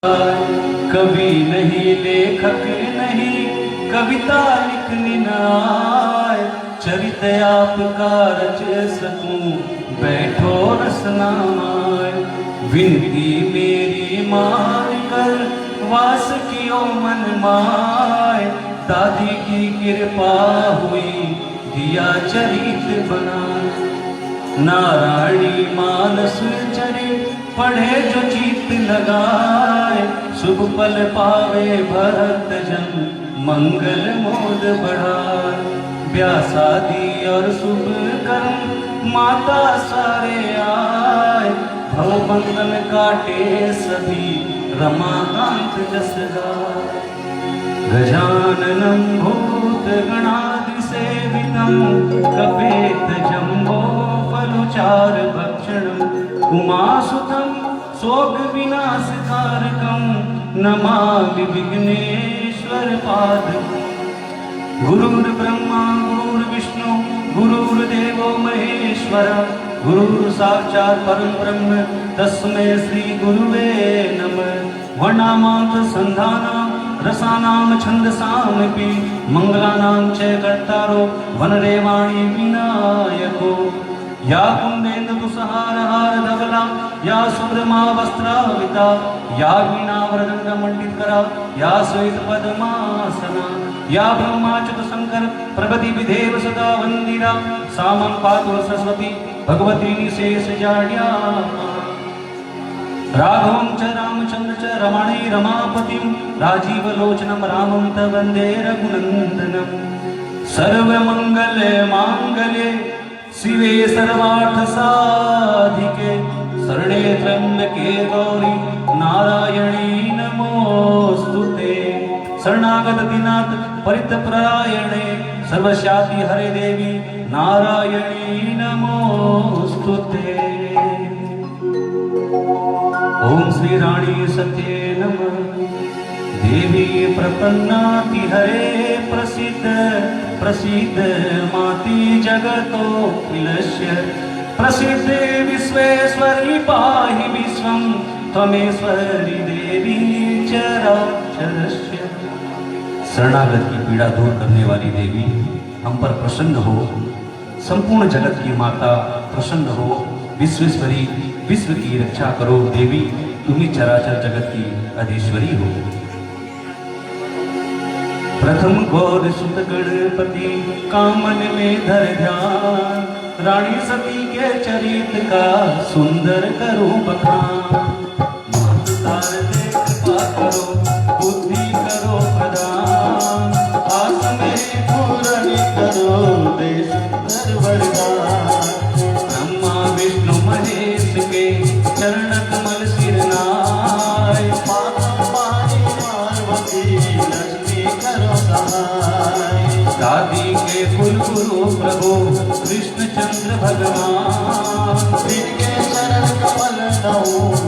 कवि नहीं, लेखक नहीं, कविता लिखनी न आए, चरित आपका रच सकूं, बैठो रसनामाए। विनती मेरी मान कर वास कियो मन माए, दादी की कृपा हुई दिया चरित बना। नारायणी मानस चरित पढ़े जो चित्त लगाए, शुभ पल पावे भरत जन मंगल मोद बढ़ाए। ब्यासादी और शुभ कर्म माता सारे आए, भव बंधन काटे सभी रमाकांत जस गाए। गजाननं भूत गणादि सेवितं, कपेत जम्बो फलुचार भक्षणम्, उमासुतं शोक विनाशकारकं, नमामि विघ्नेश्वर पाद। गुरुर्ब्रह्मा गुरुर्विष्णु गुरुर्देवो महेश्वर, गुरुः साक्षात् परं ब्रह्म तस्मै श्री गुरुवे नमः। वर्णामात्र संधानां रसानां छन्दसामपि, मंगलानां च कर्तारो वनदेवाणि विनायको। या कुन्देन्दु तुषहारहार धवला, या सुभ्रमा वस्त्रावृता, या वीणा मृदङ्गमण्डितकरा, या श्वेत पद्मासना, या ब्रह्माच्युत शंकर प्रगति विधेव सदा वन्दिता, सा मम पातु सरस्वती भगवती निशेषजाड्या। राघवं च रामचन्द्र च रमणे रमापतिं, राजीवलोचनं रामं त वन्दे रघुनन्दनं। सर्वमंगल मांगल्ये शिवे सर्वार्थ साधिके, शरणे त्र्यंबके गौरी नारायणी नमोस्तुते। शरणागत दीनाथ परित्रयणे, सर्वस्याति हरे देवी नारायणी नमोस्तुते। ओम श्री रानी सत्ये नमः। देवी प्रपन्नाति हरे प्रसीद प्रसीद माति जगतो खिलस्य, प्रसिद्ध विश्वेश्वरी पाहि विश्वं, त्वमेश्वरी देवी चराचरस्य। शरणागत की पीड़ा दूर करने वाली देवी हम पर प्रसन्न हो, संपूर्ण जगत की माता प्रसन्न हो, विश्वेश्वरी विश्व की रक्षा करो देवी, तुम ही चराचर जगत की अधीश्वरी हो। प्रथम गौर सुत गणपति कामन में धर ध्यान, रानी सती के चरित का सुंदर करो बखान। महत्तार दे कृपा करो, बुद्धि करो प्रदान, आस में पूर्ण करो दे सुंदर वरदान। ब्रह्मा विष्णु महेश के चरण कमल सिर नाय, दादी के कुल गुरु प्रभु कृष्ण चंद्र भगवान, जिनके चरण कमल नौ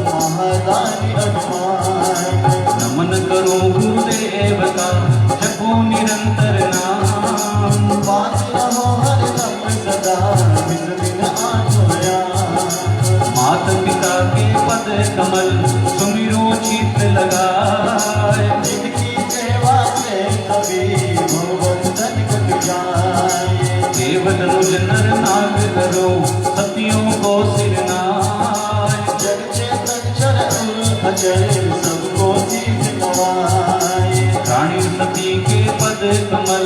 महादानी अभिमान। नमन करो गुरुदेव का जपो निरंतर नाम, बात रहो हरदम सदा बिन बिन आठोया। मात पिता के पद कमल सुमिरो चित्त लगाए, जिनकी सेवा से कभी भवबंधन कट जाए। केवल अनुज नर नाग करो सतियों को सिर नाय, जग चेतन चर अचर सबको चीज नवाए। रानी सती के पद कमल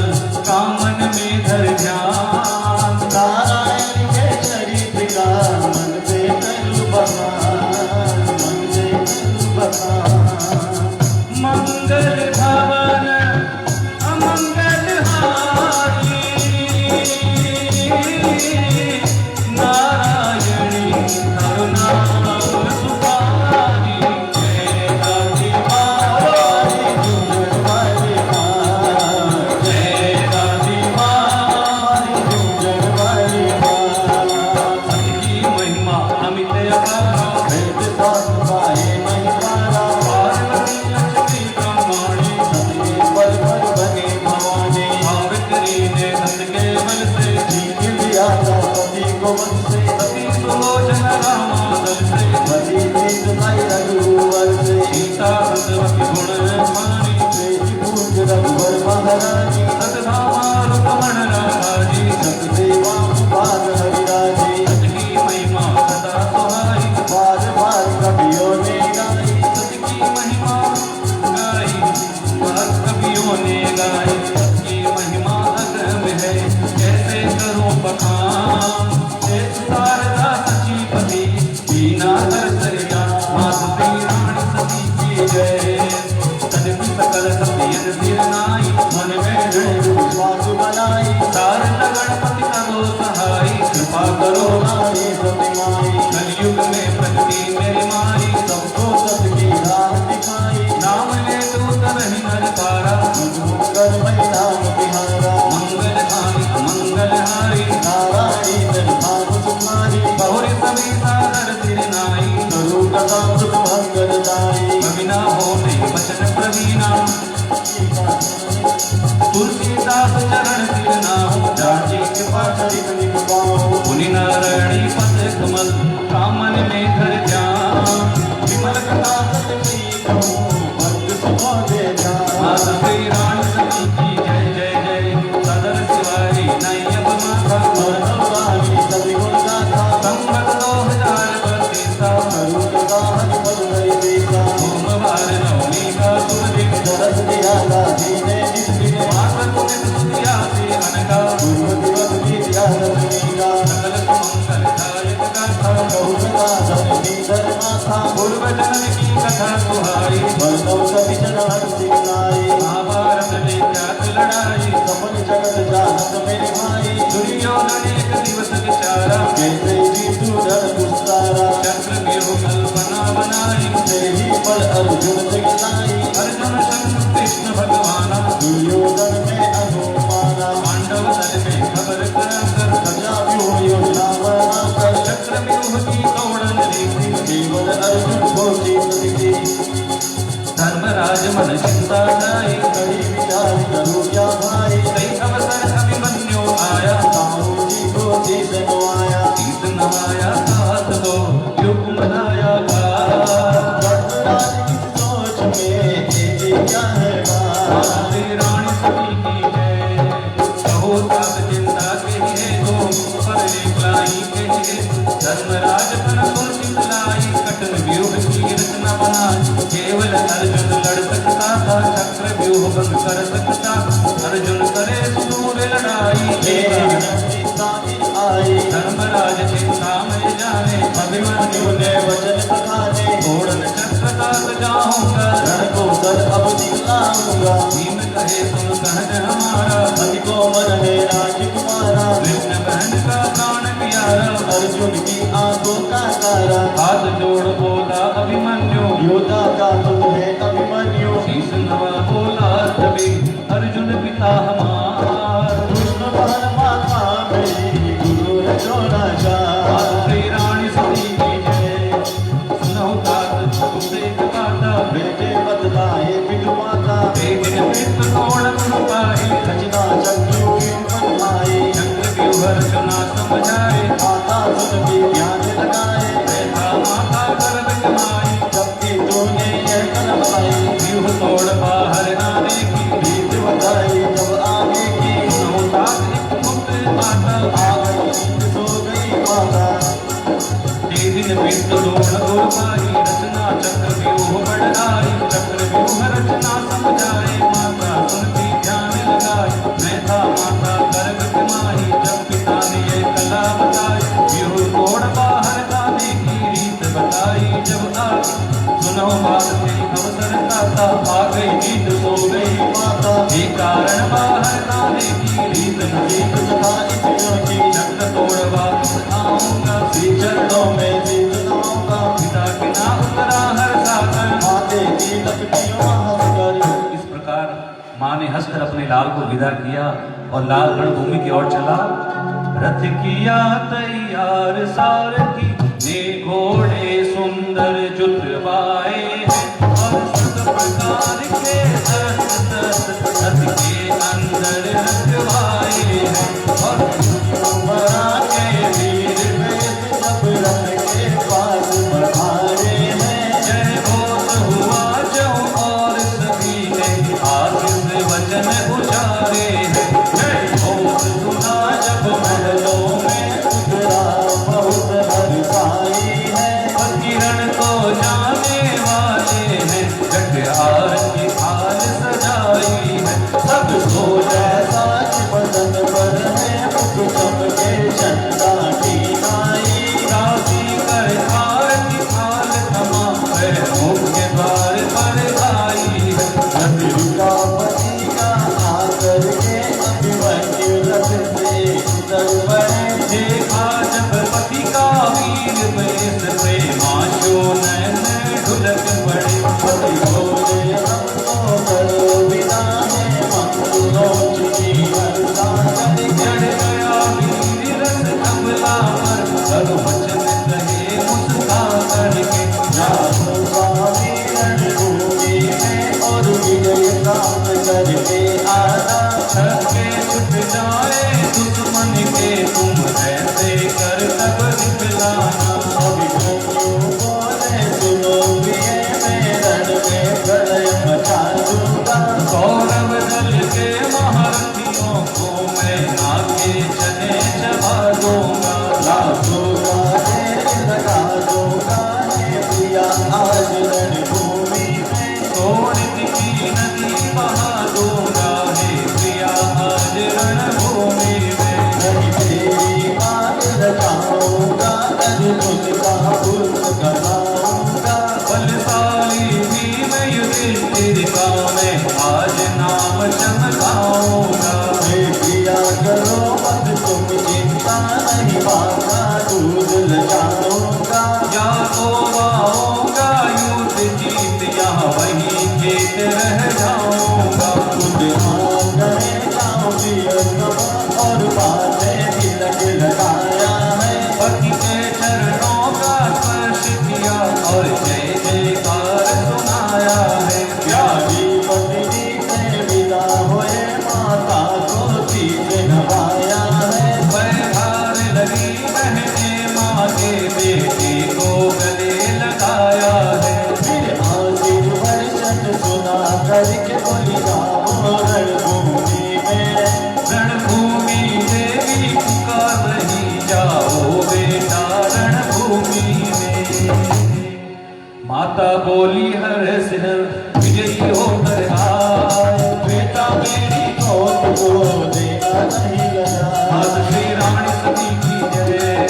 कामन में धर ध्यान, नारायण के चरित्र का मन से कर बखान, मन से कर बखान। मंगल भवन अमंगल हारी, नारायणी करुणा सुखारी। जय दादी मारी जय दादी मारी जय। सती की महिमा अमित अपार, वेद शास्त्र गाए महिमा। संतवती गुण मानी पूज रघुवर महाराजी सतधामा रुकमण राजी सतदेवा पाद हरिराजी सतकी महिमा सदा सुहाई बार बार कवियों ने गाई सतकी महिमा गाई बार कवियों ने गाई सतकी महिमा अगम है कैसे करूं बखान एक शारदा सचीपति बीना तरसरिया माधु श्री रानी सती की जय सदकी सकल सतियन सिर नाई मन में दृढ़ विश्वास बनाई तारण गणपति करो सहाय कृपा करो नारी प्रतिमाई कलयुग में प्रगति मेरी माई सबको सत की राह दिखाई नाम ले दूत रही नर पारा मंगल मई नाम बिहारा मंगल हारी अमंगल हारी नारायणी तन भाव तुम्हारी बहुरी सभी सागर सिर नाई करू कथा सुख मंगल दाई कविना हो नहीं वचन प्रवीणा तुलसीदास चरण सिर नाम जाची कृपा करी कनिक पाओ मुनि नारायणी पद कमल कामन में धर ध्यान विमल कथा सत की कहूँ भक्त सुनो दे ध्यान माता श्री रानी सती की जय जय जय सदर शिवारी नैयब माता रानी सभी गुण गाथा संबत 2032 करू कथा हरि पद हरि देता सोमवार नवमी का शुभ दिन दरस दियाला दीने जिस दिन माता तुम स्तुतिया से अनगा पूर्व दिवस की ध्यान का सकल मंगलदायक गाथा कहू कथा धन की धर माथा पूर्व जन्म की कथा सुहाई बलदव कवि जन हर सिंगाई महाभारत में ख्यात लड़ाई सपन जगत जानत मेरे भाई दुर्योधन एक दिवस विचारा कैसे जीतू धन दुस्तारा चक्र व्यूह कल्पना बनाई तेरे ही पर अर्जुन जगलाई अर्जुन संग कृष्ण भगवाना दुर्योधन में अनुमाना पांडव दल में खबर कराकर सजा व्यूह योजना बना कर चक्र व्यूह की कौड़न देखी केवल अर्जुन को जीत दिखी धर्मराज मन चिंता जाई कड़ी विचार करो क्या भाई कई अवसर अभिमन्यु आया ताऊ जी को देश नवाया तीत नवाया साथ दो युग मनाया धर्मराज की सोच में ये क्या है बात श्री रानी सती की जय कहो तात चिंता के है दो पर निकलाई के है धर्मराज पर सुन चितलाई कटन व्यूह की रचना बनाई केवल अर्जुन लड़ सकता था चक्र व्यूह भंग कर सकता अर्जुन करे सुदूर लड़ाई आई धर्मराज चिंता में जाने अभिमन्यु ने वचन बखाने घोड़न चक्र तात जाऊंगा रण को कर अब दिखलाऊंगा भीम कहे तुम सहज हमारा पति को मन है राजकुमारा कृष्ण बहन का प्राण प्यारा अर्जुन की आंखों का तारा हाथ जोड़ बोला अभिमन्यु योद्धा का तुम है अभिमन्यु शीश नवा बोला तभी अर्जुन पिता हमार कृष्ण बहन माता मेरी गुरु है द्रोणाचार्य श्री रानी सती की जय सुनो तात तुमसे कथा बेटे बतलाए पितु माता दिन मित्र कोण गुण पाई रचना चक्र बनवाई चक्र व्यूह रचना समझाए माता सुन भी ध्यान लगाए ऐसा माता गर्भ कमाई सबकी तूने यह कलम आई व्यूह तोड़ बाहर आने की बीत बताई जब आगे की सुनो तात एक मुक्त माता आ गई नींद सो गई माता दिन मित्र दोण गुर पाई रचना चक्र व्यूह बढ़ाई चक्र व्यूह रचना समझाए माता सुनती ध्यान लगाई मैं था माता गर्भ कमाई जब पिता ने ये कला बताई व्यूह तोड़ बाहर लाने की रीत बताई जब आई सुनो बात तेरी अवसर दाता आ गई नींद सो गई माता ये कारण बाहर लाने की रीत नहीं एक सदा इतनों की चक्र तोड़ वापस आऊंगा श्री चरणों में जीत लाऊंगा पिता के नाम उतरा हर सागर माते की लपटियों हंस कर इस प्रकार माँ ने हंसकर अपने लाल को विदा किया और लाल रणभूमि की ओर चला। रथ किया तैयार सारथी ने घोड़े सुंदर जुतवाए हैं और सब प्रकार के रथ के अंदर रखवाए हैं और बड़ा के वीर वेद जब रथ के पास बढ़ाए हैं जय बोल हुआ जो जटहार की थाल सजाई है। सब तो जैसा कि बदन पर है मुख चमके चंदा की नाई। दासी कर हार की थाल थमा है मुख्य द्वार पर आई है। दुर्गापति का आकर के अभिमन्यु रथ से उतर पड़े। देखा जब पति का वीर बेस प्रेमाशो नैन ढुलक पड़े। पति बोले हमको करो विदा है मंगलोच की वर्षा करके। चढ़ गया वीर रथ कमला पर सब वचन कहे मुस्का करके। जातो स्वामी रणभूमि में और विजय प्राप्त करके आना। थके छुट जाए दुश्मन के तुम ऐसे कर तब दिखलाना। अभिमन्यु बोले सुनो प्रिय मैं रण में प्रलय मचा दूंगा। कौरव दल के महारथियों को मैं आगे चले चबा दूंगा। लाखों गाने लगा दूंगा हे प्रिया आज रणभूमि में। सोनित की नदी बहा दूंगा हे प्रिया आज रणभूमि में। नहीं तेरी मांग रखाऊंगा अर्जुन का पुत्र कहलाऊंगा। बलशाली भीम युधिष्ठिर का मैं आज नाम चमकाऊंगा। हे प्रिया करो मत तुम चिंता नहीं मांगा दूध लजाऊंगा। या तो आऊंगा युद्ध जीत या वहीं खेत रह जाऊंगा। खुद आंगने जाओ पियरमा और बातें तिलक लगाया है। पति के चरणों का स्पर्श किया और जय जयकार सुनाया है। प्यारी पत्नी से विदा हुए माता को तीज नवाया है। बैहार लगी बहने माँ के बेटे को गले लगाया है। फिर आशीर्वचन सुना करके बोली जाओ रणभूमि में। रणभूमि देवी पुकार रही जाओ बेटा रणभूमि में। माता बोली हर सिर विजयी होकर आए। बेटा मेरी गोद को देना नहीं लगा। माता श्री रानी सती की जय।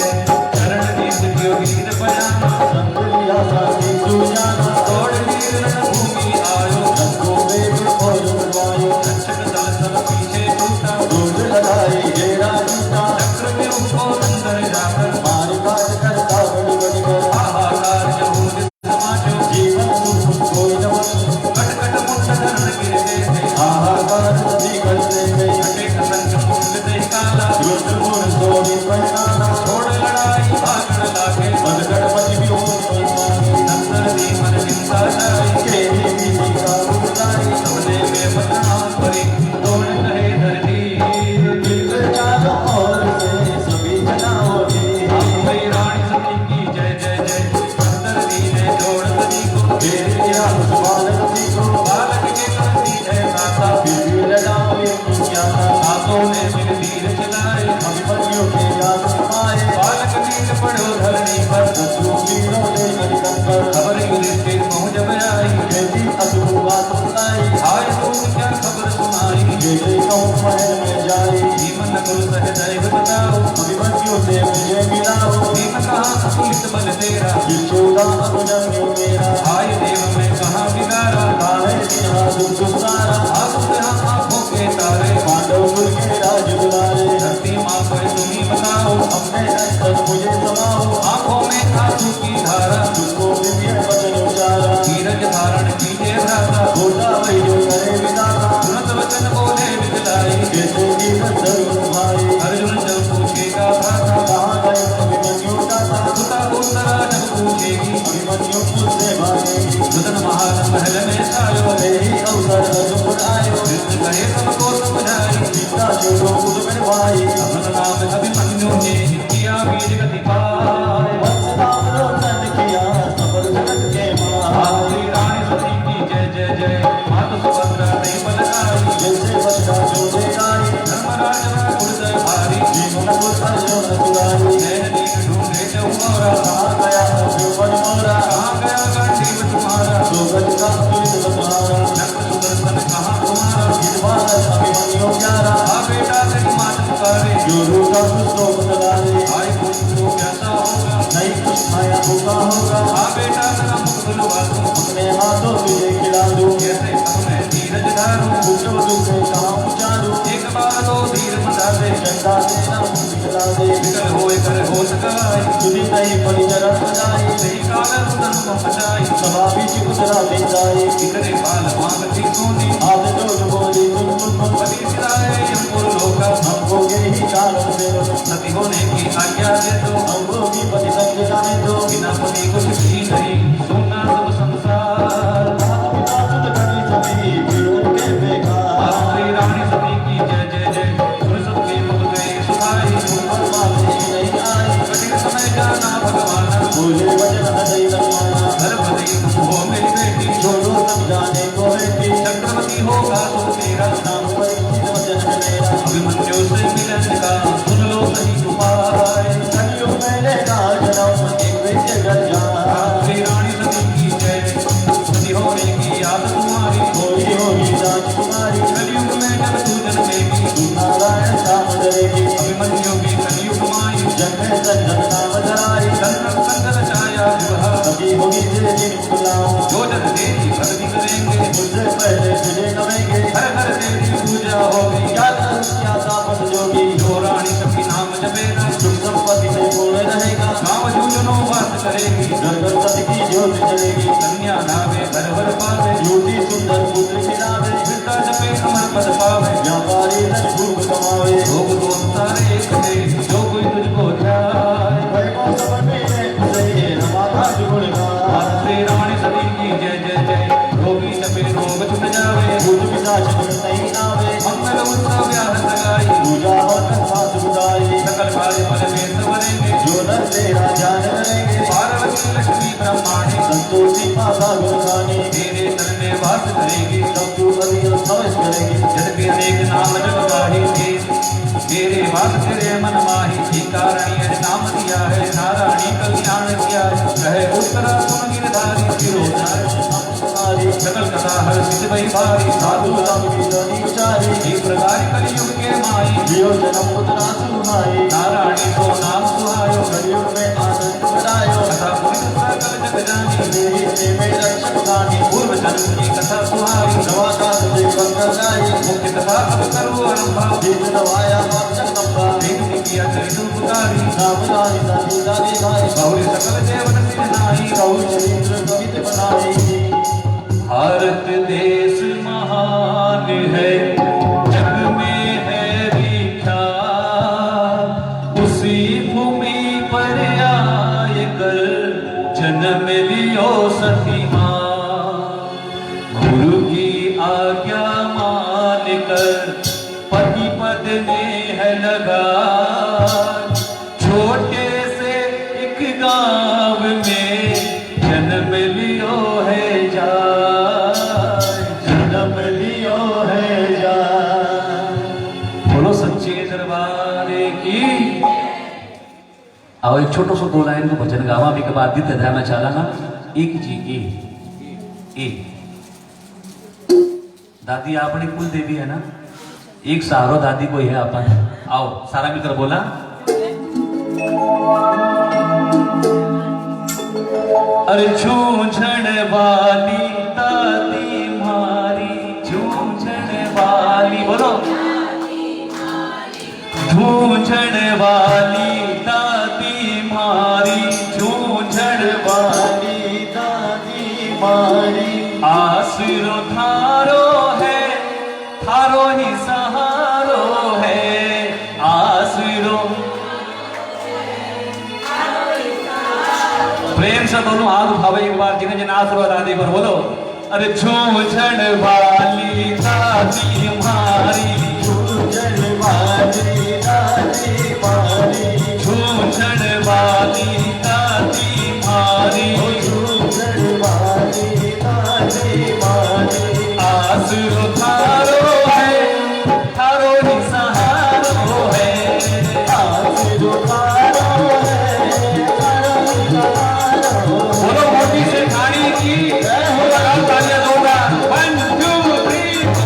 चरण दीप दियो गीत बजाना। संतलिया साथी सुजाना दौड़ वीर रणभूमि आयो। रंगो वेग और वायु। रक्षक दल सब पीछे छूटा। दूध लगाई घेरा जूता। चक्र में उसको अंदर जाकर मार काट करता बड़ी बड़ी कर। हाहाकार जब समाजो। जीवन सुख कोई न बने। कट कट मुठ धरण गिरते थे। हाहाकार सभी करते थे। कटे कसंग मुंड दे काला। रुद्र गुण सोनी पहनाना। छोड़ लड़ाई भागण लागे। मद गणपति भी हो नंदर दी मन हिंसा छाई। केरी बीती का बुलाई। सबने में बदना परी दौड़ रहे धरती। बिल्कुल चारों ओर से सभी जनाओगे। भाई रानी सती की जय जय जय। नंदर दी ने दौड़ सभी को घेर लिया उस बालक जी को। बालक के करती है नाता। फिर भी लड़ाओ ये क्या था। हाथों ने फिर तीर चलाए। अभिमन्यु के याद आए। बालक वीर पड़ो धरणी पर। शत्रु वीरों ने निकल कर। खबर युधिष्ठिर पहुँच जब आई। कैसी अद्भुत बात सुनाई। आय तुम क्या खबर सुनाई। जैसे कहूँ महल में जाई। भीमन गुरु सहदैव बताओ। अभिमन्यु से मुझे मिलाओ। भीम कहा अतुलित बल तेरा। यशोदा अभिमन्यु मेरा। आय देव में कहा बिगाड़ा। काहे सिंहासन सुसारा। आंखों आंखों के तारे। पांडव कुल के राज दुलारे। धरती माँ पर तुम्ही बताओ। अपने अंतर मुझे समाओ। आंखों में आंसू की धारा। तुझको दिव्य वचन उचारा। धीरज धारण कीजिए भ्राता। होता वही जो करे विधाता। तुरंत वचन बोले बिगलाई। कैसे जीवन धर्म भाई। अर्जुन जब पूछेगा भ्राता। कहाँ गए अभिमन्यु दाता। सुता उत्तरा जब पूछेगी। अभिमन्यु मुझसे भागेगी। रुदन महान महल में छायो। यही अवसर अर्जुन आयो। कृष्ण कहे सबको समझाई। सीता जो लोग में भाई। अमर नाम अभिमन्यु ने किया वीर गति पाए। नाम रोशन किया सफल जगत के माँ। श्री रानी सती की जय जय जय। माता सुभद्रा ने बल आई। जैसे बच्चा जो दे आई। धर्मराज गुरुदय भारी। जीवन को अर्जुन सुधारी। नैन नीर ढूंढे चौरा। कहाँ गया अर्जुन मोरा। कहाँ गया गांडीव तुम्हारा। सुगत का को बचाई सभा बीच गुजरा ले जाए इतने बाल मांगती सोनी हाथ जोड़ बोली तुम बलि सिराए यमपुर लोका हमको यही कारण से सती होने की आज्ञा दे दो हमको भी पति संग जाने दो बिना पति कुछ भी नहीं सुनना सब संसार माता पिता सुत धनी सभी फिर उनके बेकार श्री रानी सती की जय जय जय सुन सबके मुख गए सुखाई पर मालती नहीं आई कठिन समय जाना भगवान बोले वचन हृदय दरमाया गर्भवती तुम हो मेरी बेटी छोड़ो समझाने को बेटी चक्रवर्ती होगा तो तेरा नाम पर वचन मेरा अभिमन्यु से मिलन का सुन लो सही उपाय कलियुग मेरे का जन्म एक बेटे घर जा श्री रानी सती की जय सती होने की याद तुम्हारी होगी होगी राजकुमारी कलयुग में जब तू जन्मेगी नारायण श्याम डरेगी अभिमन्यु की कलयुग माई जन्मे संजन नाम धराई चंद्र संग रचाया विवाह सभी होगी तेरे दिन गुलाम जो जग देवी भक्ति करेंगे मुझसे पहले तुझे नवेंगे हर घर तेरी पूजा होगी क्या तापस जोगी जो रानी सबकी नाम जपेगा सुख संपत्ति से पूर्ण रहेगा गाँव जूझनो वास करेगी घर घर सत की ज्योत जलेगी कन्या नावे घर भर पावे ज्योति सुंदर पुत्र खिलावे पिता जपे अमर पद पावे व्यापारी धन खूब कमावे भोग दो सारे एक थे जो कोई तुझको ध्याए वैभव सब मेरे उसे रमाता जुगुण गाए श्री रानी सती की जय जय जय रोगी जपे रोग छुट जावे भूत पिशाच नहीं आवे मंगल उत्सव व्याह लगाई पूजा और कथा सुधाई सकल कार्य फल में सवरेंगे जो नर तेरा ध्यान करेंगे पार्वती लक्ष्मी ब्रह्माणी संतोषी माता गुरखानी तेरे तन में वास करेगी सब तू कभी समझ करेगी जग के अनेक नाम जग गाही तेरे वास तेरे मन माही ही कारणी नाम दिया है नारायणी कल्याण किया है कहे उत्तरा सुन गिरधारी सिरोधारी सकल कथा हर सिद्ध वही भारी साधु राम की ध्वनि उचारी ही प्रकार कलयुग के माई जियो जन्म पुत्रा सुहाई नारायणी को नाम सुहायो कलयुग में आनंद बढ़ायो कथा पुनित सकल जग जानी देही से में रक्षक दानी पूर्व जन्म की कथा सुहाई नवाकाश से बंकर गाई मुक्ति कथा अब करो आरंभा जीत नवाया वाचक नंबा देखने की अचरित उपकारी नाम रानी दादी दादी भाई गौरी सकल देवन सिर नाई गौरी चरित्र कवित बनाई भारत देश महान है जग में है विख्यात उसी भूमि पर आए कर जन्म लियो सती मां गुरु की आज्ञा मान कर पति पद में है लगा छोटे से एक गांव में जन्म लियो है जा जन्म लियो है जा बोलो सच्चे दरबार की। आओ एक छोटो सो दो लाइन को भजन गावा भी के बाद दित ध्यान चाला ना एक जी ए दादी आपने कुल देवी है ना एक सहारो दादी को है अपन आओ सारा मिलकर बोला अरे झूझण वाली दादी मारी झूझण वाली बोलो झूझण वाली दादी मारी झूझण वाली दादी मारी आसरो थारो है थारो ही सहारो है आसरो प्रेम से दोनों हाथ उठावे एक बार जिन्हें जिन आसरो दादी पर बोलो अरे झूझण वाली दादी मारी झूझण वाली दादी मारी झूझण वाली दादी मारी झूझण वाली दादी मारी आसरो थारो है थारो ही सहारो है आसरो थारो है थारो सहारो बोलो मोटी से खानी की तालियां दूंगा 1 2 3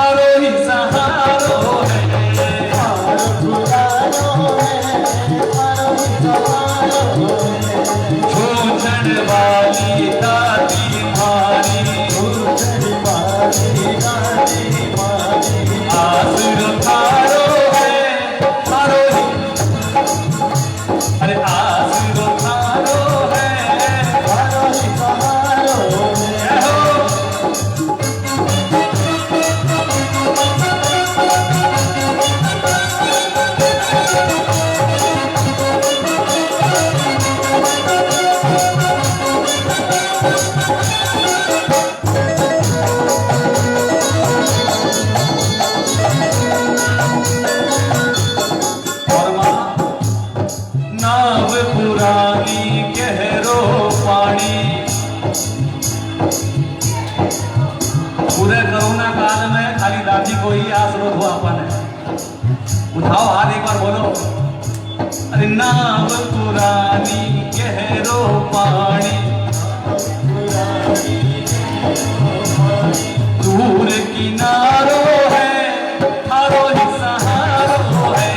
थारो ही सहारो है थारो दुलारो है थारो ही सहारो है छोचन वाली दादी मारी छोचन वाली दादी मारी आसरो थारो है थारो ही अरे आसरो थारो है थारो ही सहारो है और मां नाव पुरानी गहरो पानी पूरे कोरोना काल में खाली दादी को ही आसरो हुआ अपन है उठाओ हाथ एक बार बोलो अरे नाव पुरानी गहरो पानी दूर किनारो है थारो ही सहारो है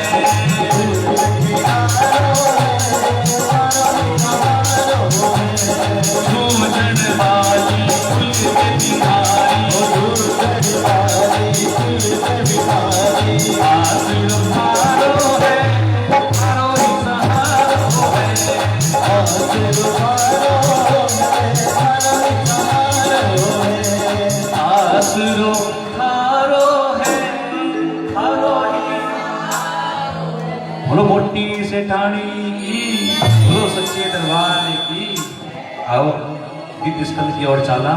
सूझन वाली फूल के बीमारी आसरो थारो है थारो ही सहारो है आसरो थारो है थारो ही बोलो मोटी से ठाणी की बोलो सच्चे दरबार की आओ द्वितीय स्कंद की ओर चाला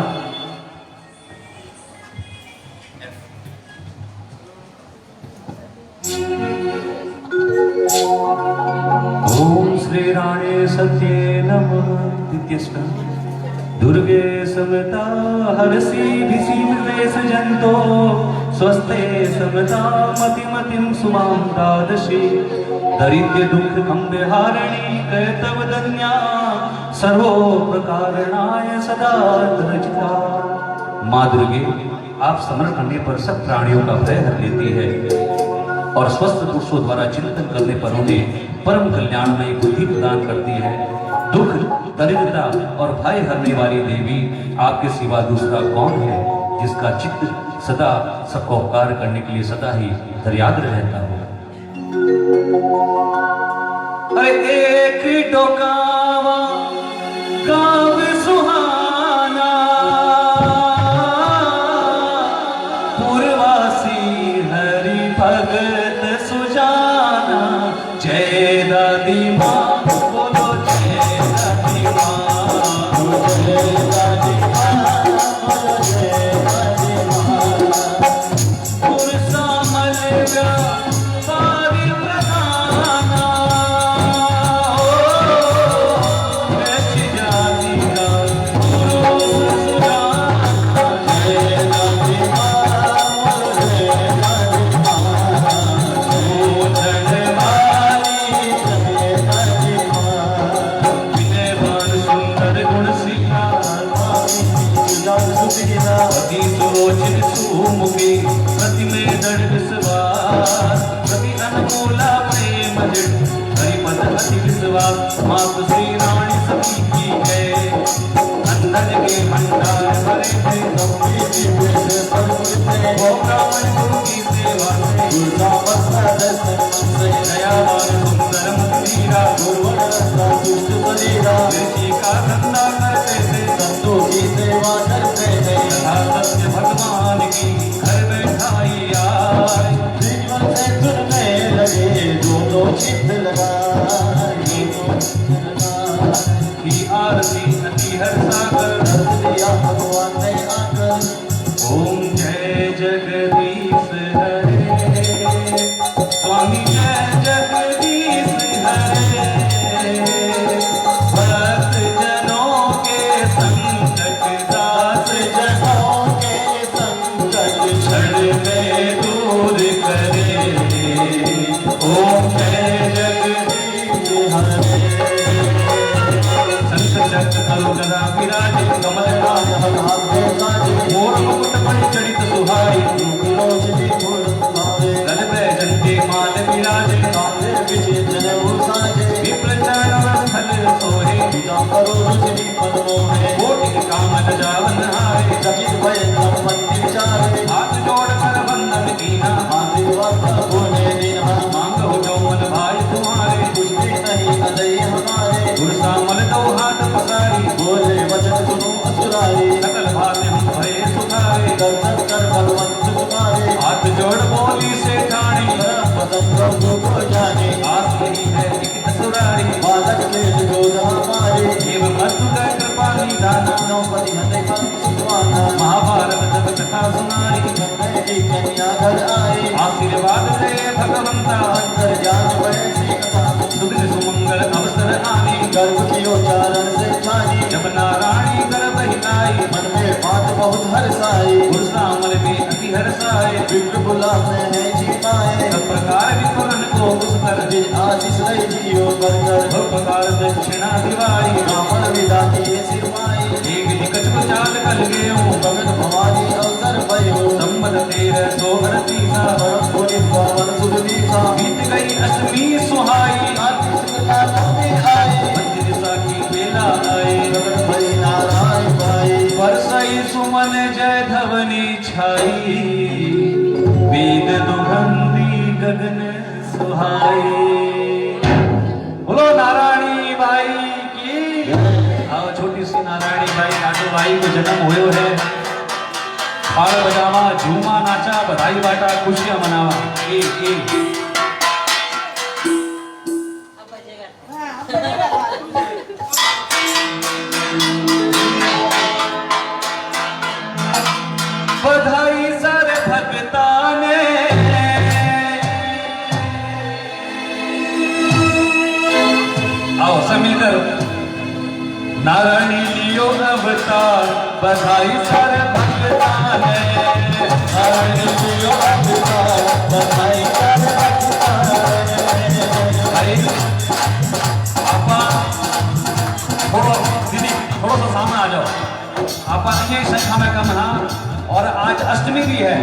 ओम श्री राणे सत्ये नमः द्वितीय स्कंद दुर्गे समता हरसी भिसी वेश जंतो स्वस्थे समता मतिमतिम सुमां तादशी दरिद्र दुख खंबे हारणी कैतव धन्या सर्वो प्रकारणाय सदा रचिता। माँ दुर्गे आप स्मरण करने पर सब प्राणियों का भय हर लेती है और स्वस्थ पुरुषों द्वारा चिंतन करने पर उन्हें परम कल्याणमयी बुद्धि प्रदान करती है। दुख दरिद्रता और भय हरने वाली देवी आपके सिवा दूसरा कौन है जिसका चित्त सदा सबका उपकार करने के लिए सदा ही दर्याद्र रहता हो। अरे एक डोकावा गाँव सुहाना पूर्वासी हरि भगत सुजाना जय दादी माँ बोलो जय दादी माँ जय दादी माँ बोलो जय दादी माँ पुरसा मलव्या सारी प्रधाना ऐसी जाति का गुरु सुजाना जय दादी माँ बोलो जय दादी माँ पूजन वाली जय दादी माँ विनयवान सुंदर गुण सिया सुखीना अति सुलोचन सुमुखी प्रति में दृढ़ विश्वास प्रति अनमोला प्रेम जड़ हरिपद अति विश्वास मातु श्री रानी सती की है अंधन के भंडार भरे थे वो ब्राह्मण गुरु की सेवा से दयावान सुंदर मंदिरा ऋषि का धंधा करते थे तथा सत्य भगवान की घर बैठाई आए की आरती अति हर्षा कर भगवान ने आकर ओम जय जगदीश हरे स्वामी जय जगदीश हरे भक्त जनों के संकट दास जनों के संकट क्षण में न जावन हारे, चकित भय संपत्ति विचारे, हाथ जोड़कर वंदन कीना, आशीर्वाद बोले दिन मांगो जो मन भाई तुम्हारे, कुछ भी नहीं अजय हमारे, गुरसामल दो हाथ पसारी, बोले वचन सुनो असुरारी, सकल भाते हम भय सुधारे, दर्शन कर भगवंत तुम्हारे, हाथ जोड़ बोली से ठाणी, पदम प्रभु को जाने, आस यही है लिखित सुरारी, बालक के विरोध हमारे, एव मधुकर कृपा निधाना, द्रौपदी हते सुखवाना, महाभारत जब कथा सुनाई, गंगे की कन्या घर आए, आशीर्वाद दे भगवंता, अंतर जान वैसी कथा, सुदिन सुमंगल अवसर आनी, गर्भ की उच्चारण से छानी, जब नारायणी गर्भ हिलाई, मन में बात बहुत हर्षाई, गुरसामल में अति हर्षाए, विप्र बुलाते हैं जीवाए, सब प्रकार विपुलन को उस पर जिन आशीष लय जियो बरकर, सब प्रकार दक्षिणा दिवाई, ब्राह्मण विदा किए सिरमाई, एक निकट चाल कल गयो, भगत भवानी अवसर भयो, संबत 1338 परम पुनि पावन सुख दीक्षा, बीत गई अष्टमी सुहाई, कार्तिक शुक्ला नवमी आए, मंदिर साखी बेला आए, प्रकट भई नारायण भाई, बरसई सुमन जय धवनी छाई, वेद दुघंदी गगन सुहाई। बोलो नारायणी बाई की। आओ छोटी सी नारायणी बाई नाटो बाई को जन्म हुयो है, फाड़ बजावा झूमा नाचा बधाई बाटा खुशियां मनावा, एक बधाई सर भगता ने, आओ सब मिलकर नारायणी लियो अवतार, बधाई सर भगता ने, नारायण जियो अवतार, बधाई कर भाई आपा थोड़ा दीदी थोड़ा सा सामने आ जाओ, आपा अन्य संख्या में कम हाँ, और आज अष्टमी भी है,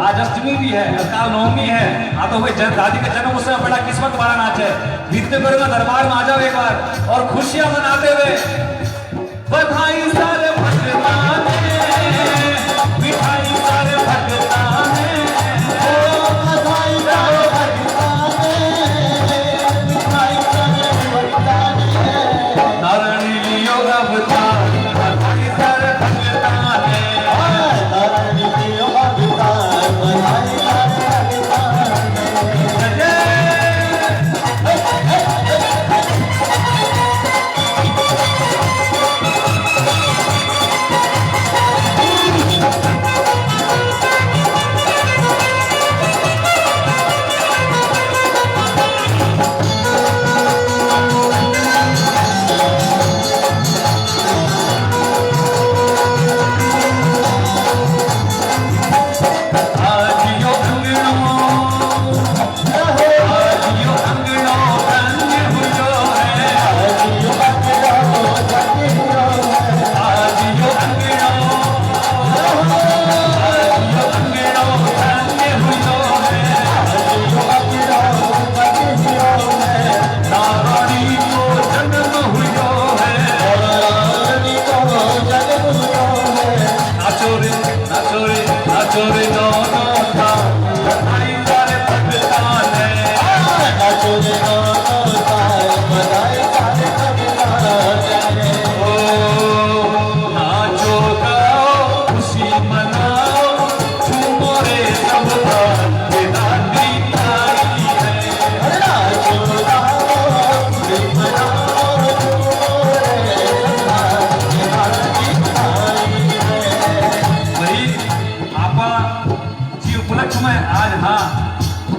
आज अष्टमी भी है, कल नवमी है, हाँ तो भाई दादी का जन्म उससे बड़ा किस्मत वाला नाच है, बीतते करूंगा दरबार में आ जाओ एक बार और खुशियां मनाते हुए, बधाई सारे भगता ने, मिठाई सारे भगता ने, बधाई कर भगता ने, मिठाई कर भगता ने, नारायणी लियो अवतार, बधाई सारे भगता ने, नारायण जियो अवतार, बधाई कर भगता ने,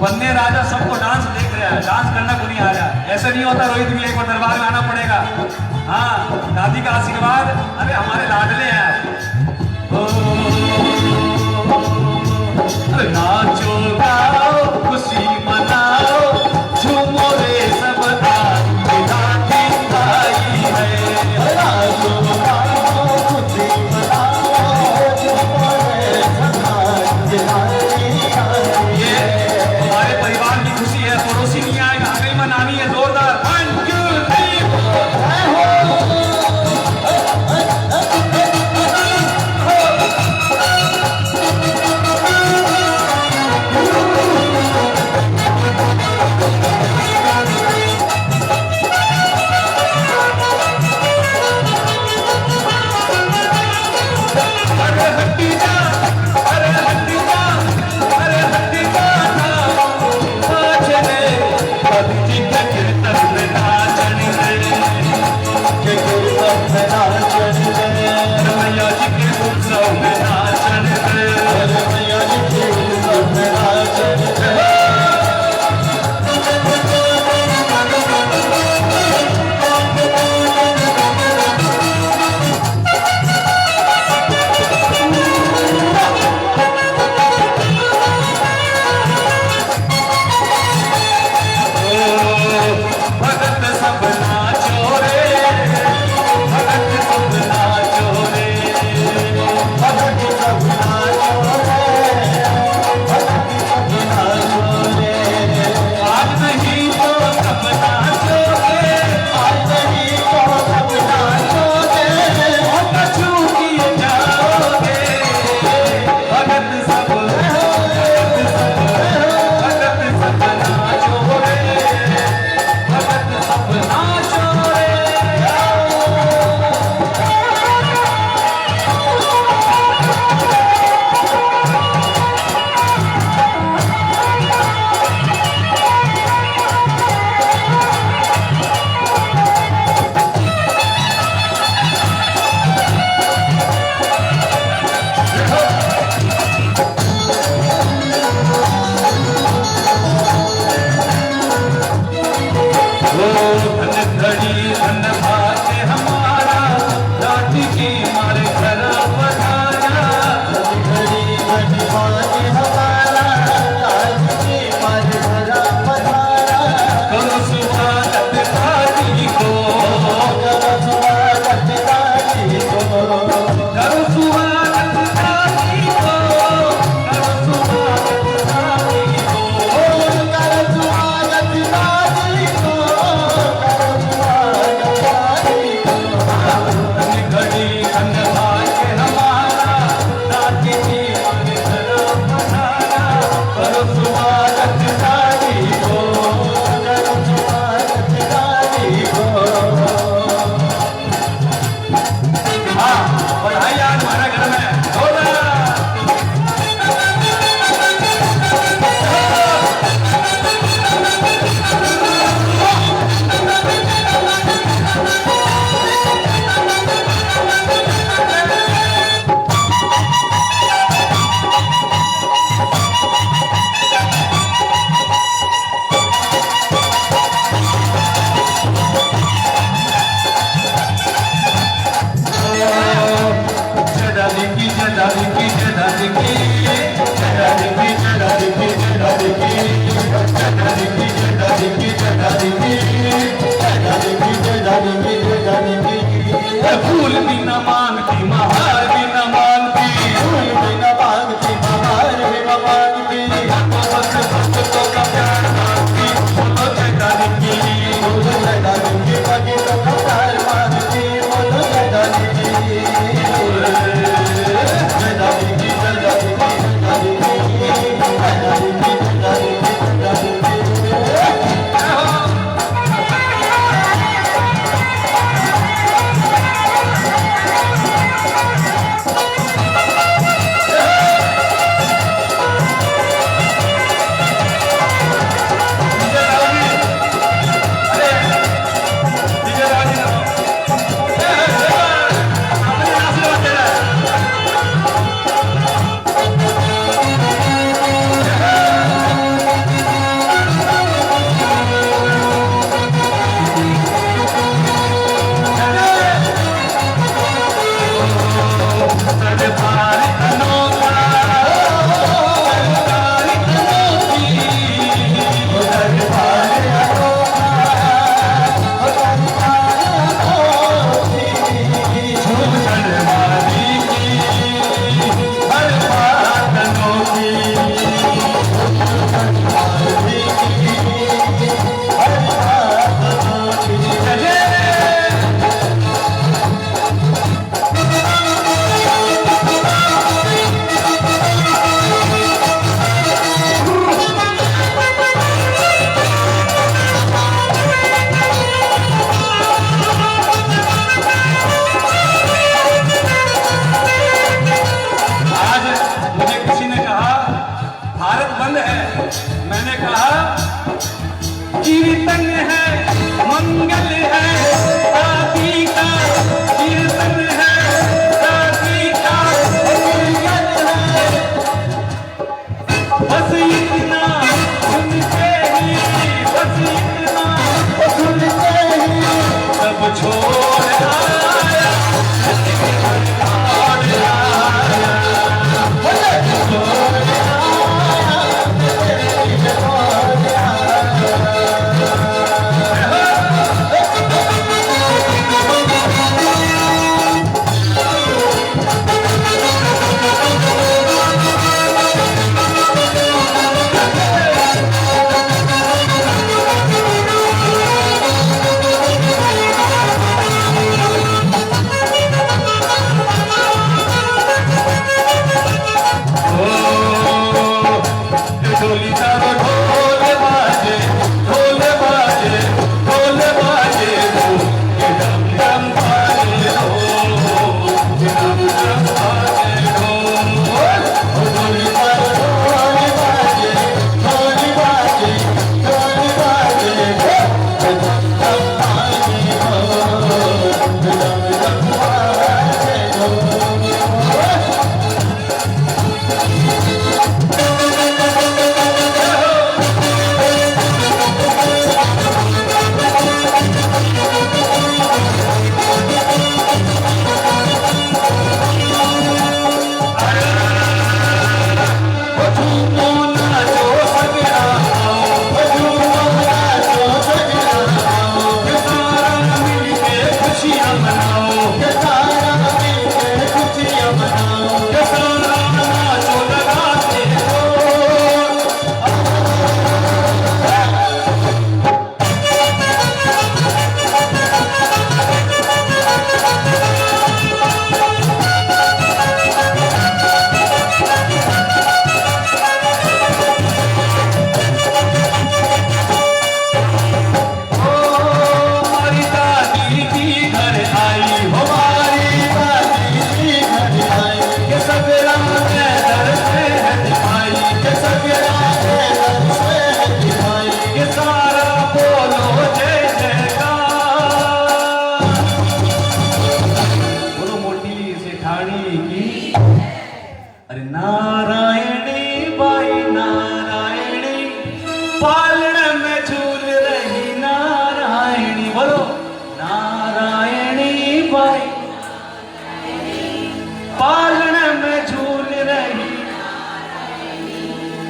बनने राजा सबको डांस देख रहा है, डांस करना को नहीं आ रहा, ऐसे नहीं होता रोहित भी एक बार दरबार में आना पड़ेगा। हाँ दादी का आशीर्वाद, अरे हमारे लाडले हैं आप। अरे नाचो गाओ खुशी मनाओ झूमो रे सब दादी आई है। नाचो गाओ खुशी मनाओ झूमो रे सब दादी आई है। हमारे परिवार की खुशी है, पड़ोसी नहीं आएगा, अगली मनानी है जोरदार। 1 2 3 कीर्तन है मंगल है शादी का, कीर्तन है शादी का मंगल है। बस इतना सुनते ही, बस इतना सुनते ही सब छोड़ आया,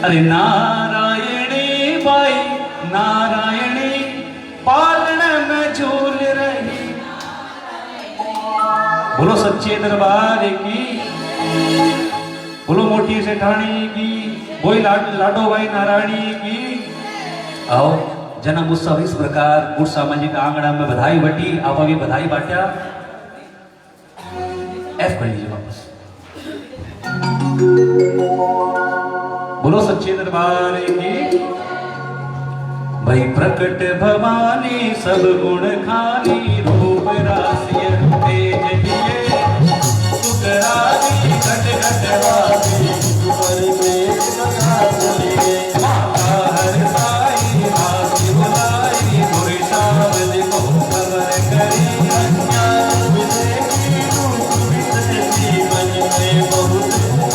अरे नारायणी बाई नारायणी पालन में झूल रही। बोलो सच्चे दरबार की, बोलो मोटी सेठानी की, बोई लाडो भाई नारायणी की। आओ जन्म उत्सव इस प्रकार गुड़ सामाजिक आंगणा में बधाई बटी, आप अभी बधाई बांटा। एफ कर लीजिए वापस। बोलो सच्चे दरबार की। भाई प्रकट भवानी सब गुण खानी रूप राशि तेज दिए सुख राशि घट घट वासी पर प्रेम कथा सुनिए माता हर साई आसी बुलाई गुरु शाबद को खबर करी अज्ञान विदेही रूप विदेही मन में बहुत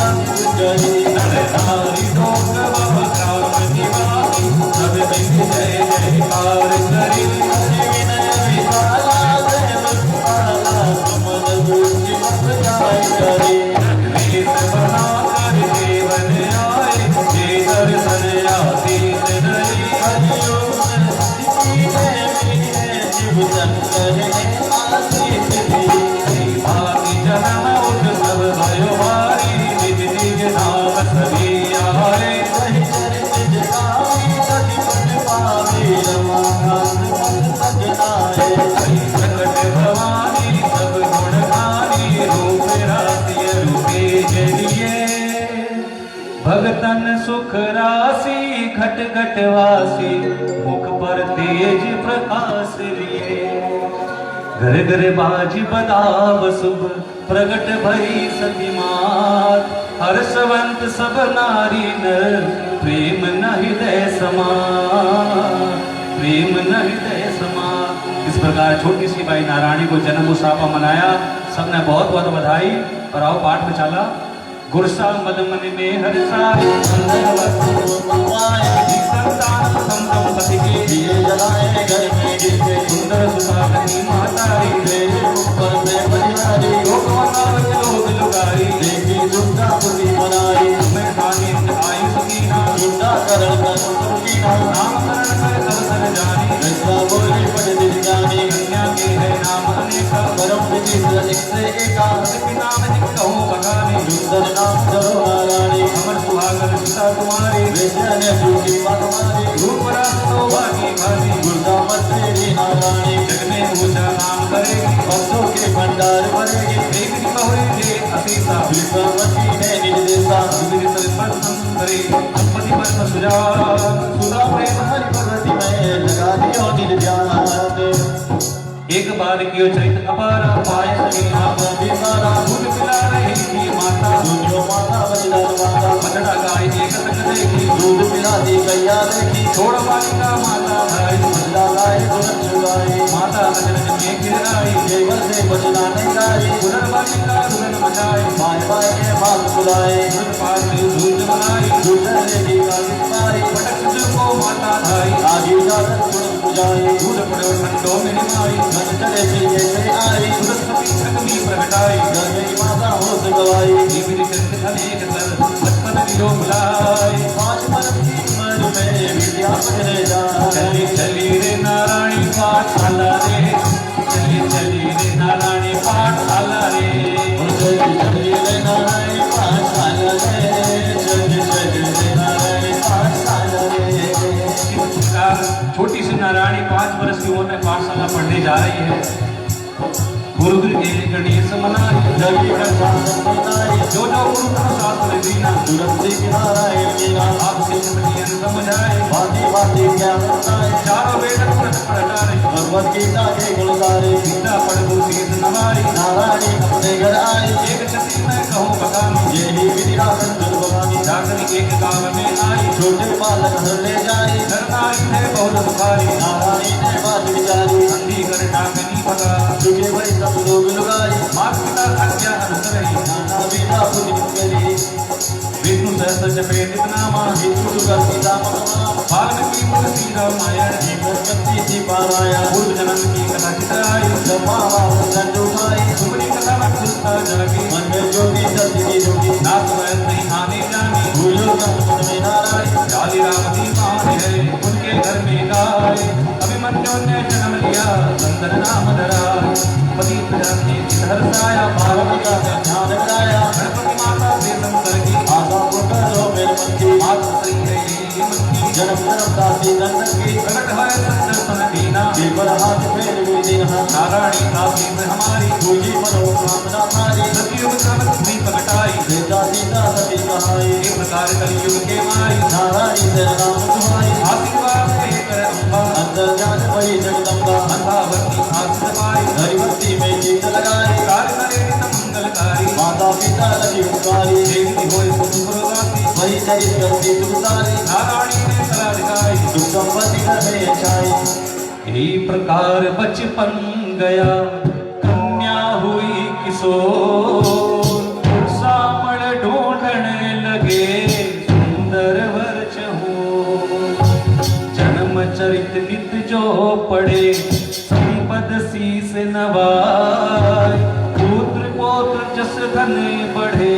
अंत करी नरनारी लोक वक्राम निवासी सब बिंद जय जयकार करी विनय विशाला देव पाला सुमन बुद्धि मत जाय करे वेद बनाकर देवन आए जे दर्शन आशीष दई हरिओम सिद्धि देवी है शिव शंकर है आशीष दी भाति जन्म उत्सव भयो भारी निज निज नाम सभी आए वही चरित जगावी सति पद पावे रमाकांत पद सजनाए प्रकट भवानी सब गुण खानी रूप राशि रूपे जलिए भगतन सुख राशि घट घट वासी मुख पर तेज प्रकाश लिए घर घर बाज बदाव शुभ प्रगट भई सती मात हर्षवंत सब नारी नर प्रेम न हृदय समा प्रेम न हृदय समा। इस प्रकार छोटी सी बाई नारायणी को जन्म उत्सव मनाया, सबने बहुत बहुत बधाई। और आओ पाठ में चला। गुरसा मद मन में हर्षा संतान प्रथम दंपति के दिए जलाए घर में गिरते सुंदर सुहागनी मातारी तेरे ऊपर में परिवारी लोक मनावत लोक लुगारी देखी दुर्गा पुरी बनाई मैं खाने आई सकीना दुर्गा करण कर सुकीना नामकरण कर सब सर जानी ऐसा बोली पंडित ज्ञानी कन्या के है नाम अनेका परम विधि एक से एका पिता में कहूँ बखाने सुंदर नाम जरो नारायणी अमर सुहागन सीता तुम्हारी वैश्य ने झूठी पटवारी रूप रास तो भागी भागी दुर्गा मत तेरी नारायणी जग में ऊंचा नाम करेगी भक्तों के भंडार भरेगी एक बहुरी जे असीसा विश्ववती है निर्देशा विविध सर्वस्व करे संपत्ति पर सुजा सुधा प्रेम हरि भगवती में लगा दियो निज ध्यान एक बार कियो चरित अपारा पाय सके आप बिसारा दूध पिला रही थी माता दुनियो माता बलिदान माता बछड़ा गाय एक संग देखी दूध पिलाती कैया देखी छोड़ बालिका माता भाई बदला लाए तुरंत छुड़ाई माता अजरज में गिर आई केवल से बचना नहीं गाई पुनर बालिका दुल्हन बचाई माय बाय के मात बुलाए दुल्हन पास दूध बनाई दूसरे की गाली मारी पटक को माता भाई आगे जाकर तुरंत बुझाई दूध पड़ो ठंडो में निमाई मन चले फिर जैसे आई सरस्वती अग्नि प्रगटाई घर में माता होश गवाई देवी चरित अनेक कर बचपन लियो बुलाई पांच बरस की उम्र में विद्या पढ़ने जा चली चली रे नारायणी पाठशाला रे चली चली रे नारायणी पाठशाला रे चली चली रे नारायणी पाठशाला रे चली चली रे नारायणी पाठशाला रे इस प्रकार छोटी सी नारायणी 5 वर्ष की उम्र में पाठशाला पढ़ने जा रही है। गुरुकुल के गणेश मनाई जगी का शासन बनाई जो जो गुरु का शास्त्र दीना तुरंत की नारायण मीरा आपसे समझियन समझाए भांति भांति ज्ञान बताए चारों वेद पढ़ाए भगवत गीता के गुण गारे गीता पढ़ गुरु शीत नवारी नारायणी अपने घर आए एक छत्री में कहूँ बखानी ये ही विधिरासन दुर् भवानी जाकर एक गांव में आई छोटे बालक घर ले जाए नरनारी है बहुत सुखारी नारायणी ने बात विचारी अंधी कर डाकनी पका झुके भाई सब लोग लुगाई मात पिता आज्ञा अनुसरही नाना बीना पुण्य करी विष्णु सहस्र जपेत नामा हिंदू का सीता महा वाल्मीकि तुलसी रामायण शक्ति सी पाराया पूर्व जन्म की कथा चित्राई ब्रह्मा बाबा दंड उठाई सुमनी कथा में खुलता जागी मन में ज्योति सत्य की ज्योति नाथ वैद नहीं आने जानी भूलो का मन में नारायण जाली राम की मान है उनके घर में गाय अभिमन्यु ने जन्म लिया संतन नाम धरा पति प्रजाति हर्षाया पार्वती का ध्यान कराया गणपति माता से संकर की आशा को करो मेरे मन की मात सही है ये मन की जन्म जन्म दासी दंडन की प्रकट है दर्शन दीना केवल हाथ फेर हुई दीना नारायणी दासी में हमारी तुझी मनोकामना थारी सतयुग सामत भी प्रगटाई सीता सीता सती कहाई एक प्रकार कलयुग के माई नारायणी तेरा नाम तुम्हारी आशीर्वाद दे कर अम्बा अंदर जान पड़ी जगदम्बा अंधावती आस पाई हरिभक्ति में जीत लगाई कार्य करे नित मंगलकारी माता पिता लगी उपकारी देवी होय सुपुरवासी वही चरित करती तुमसारी नारायणी ने सलाह दिखाई सुख संपत्ति घर में छाई यही प्रकार बचपन गया कन्या हुई किशोर सामण ढूंढने लगे सुंदर वर चहु जन्म चरित नित जो पढ़े संपद शीस नवाय पुत्र पौत्र जस धन बढ़े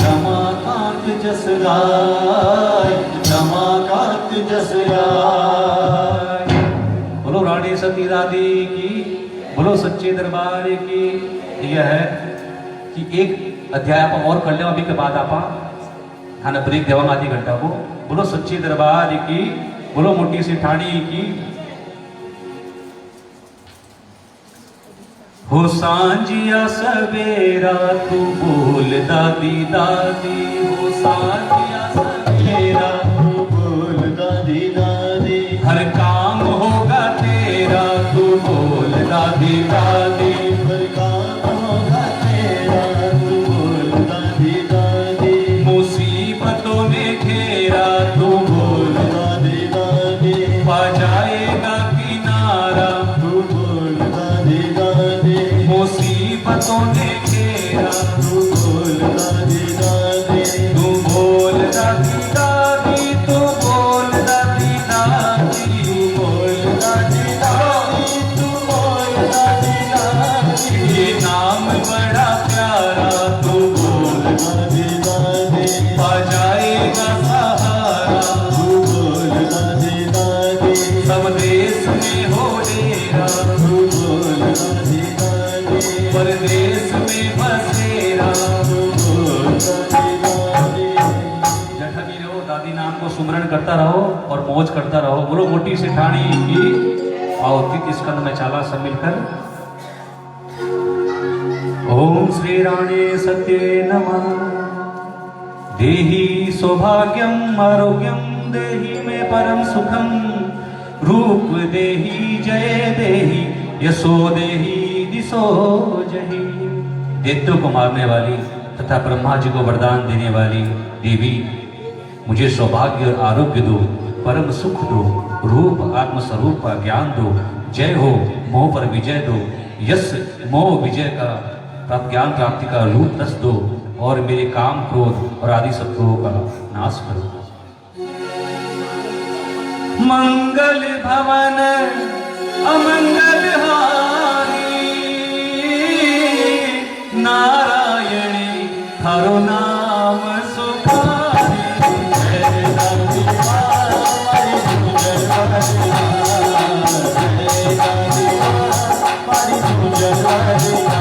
रमाकांत जस गाय रमाकांत जस गाय। बोलो रानी सती दादी की, बोलो सच्चे दरबार की। यह है कि एक अध्याय आप और कर ले अभी के बाद आप खाना ब्रेक देवा आधी घंटा को। बोलो सच्चे दरबार की, बोलो मोटी सी ठाणी की। हो सांझिया सवेरा तू बोल दादी दादी, हो सांझिया सवेरा तू बोल दादी दादी हर काम होगा तेरा तू बोल दादी दादी। हर काम होगा तेरा तू बोल दादी दादी मुसीबतों ने घेरा तू बोल दादी दादी पा जाएगा किनारा तू बोल दादी दादी मुसीबतों ने घेरा तू बोल दादी दादी तू बोल दादी दादी तू बोल दादी दादी बोल दादी दादी तू बोल दादी दादी ये नाम बड़ा प्यारा तू बोल दादी दादी पा जाएगा सहारा तू बोल दादी दादी सब देश में हो डेरा तू बोल दादी दादी परदेश में बसेरा। तू बोल दादी दादी जठनी रहो दादी नाम को सुमरण करता रहो और मौज करता रहो। बोलो मोटी सी ठाणी की। आओ तीत स्कंद में चाला सब मिलकर ओम श्री राणे सत्ये नमः। देहि सौभाग्यम आरोग्यम देहि में परम सुखम रूप देहि जय देहि यशो देहि दिशो जहि। दैत्यों को मारने वाली तथा ब्रह्मा जी को वरदान देने वाली देवी मुझे सौभाग्य और आरोग्य दो, परम सुख दो, रूप आत्मस्वरूप का ज्ञान दो, जय हो मोह पर विजय दो, यश मोह विजय का ज्ञान प्राप्ति का रूप रस दो और मेरे काम क्रोध और आदि शत्रुओं का नाश करो। मंगल भवन अमंगल हारी नारायणी हरो नाम सुखारी। जय दादी माँ हमारी तू जय बगदिया जय दादी माँ हमारी तू जय बगदिया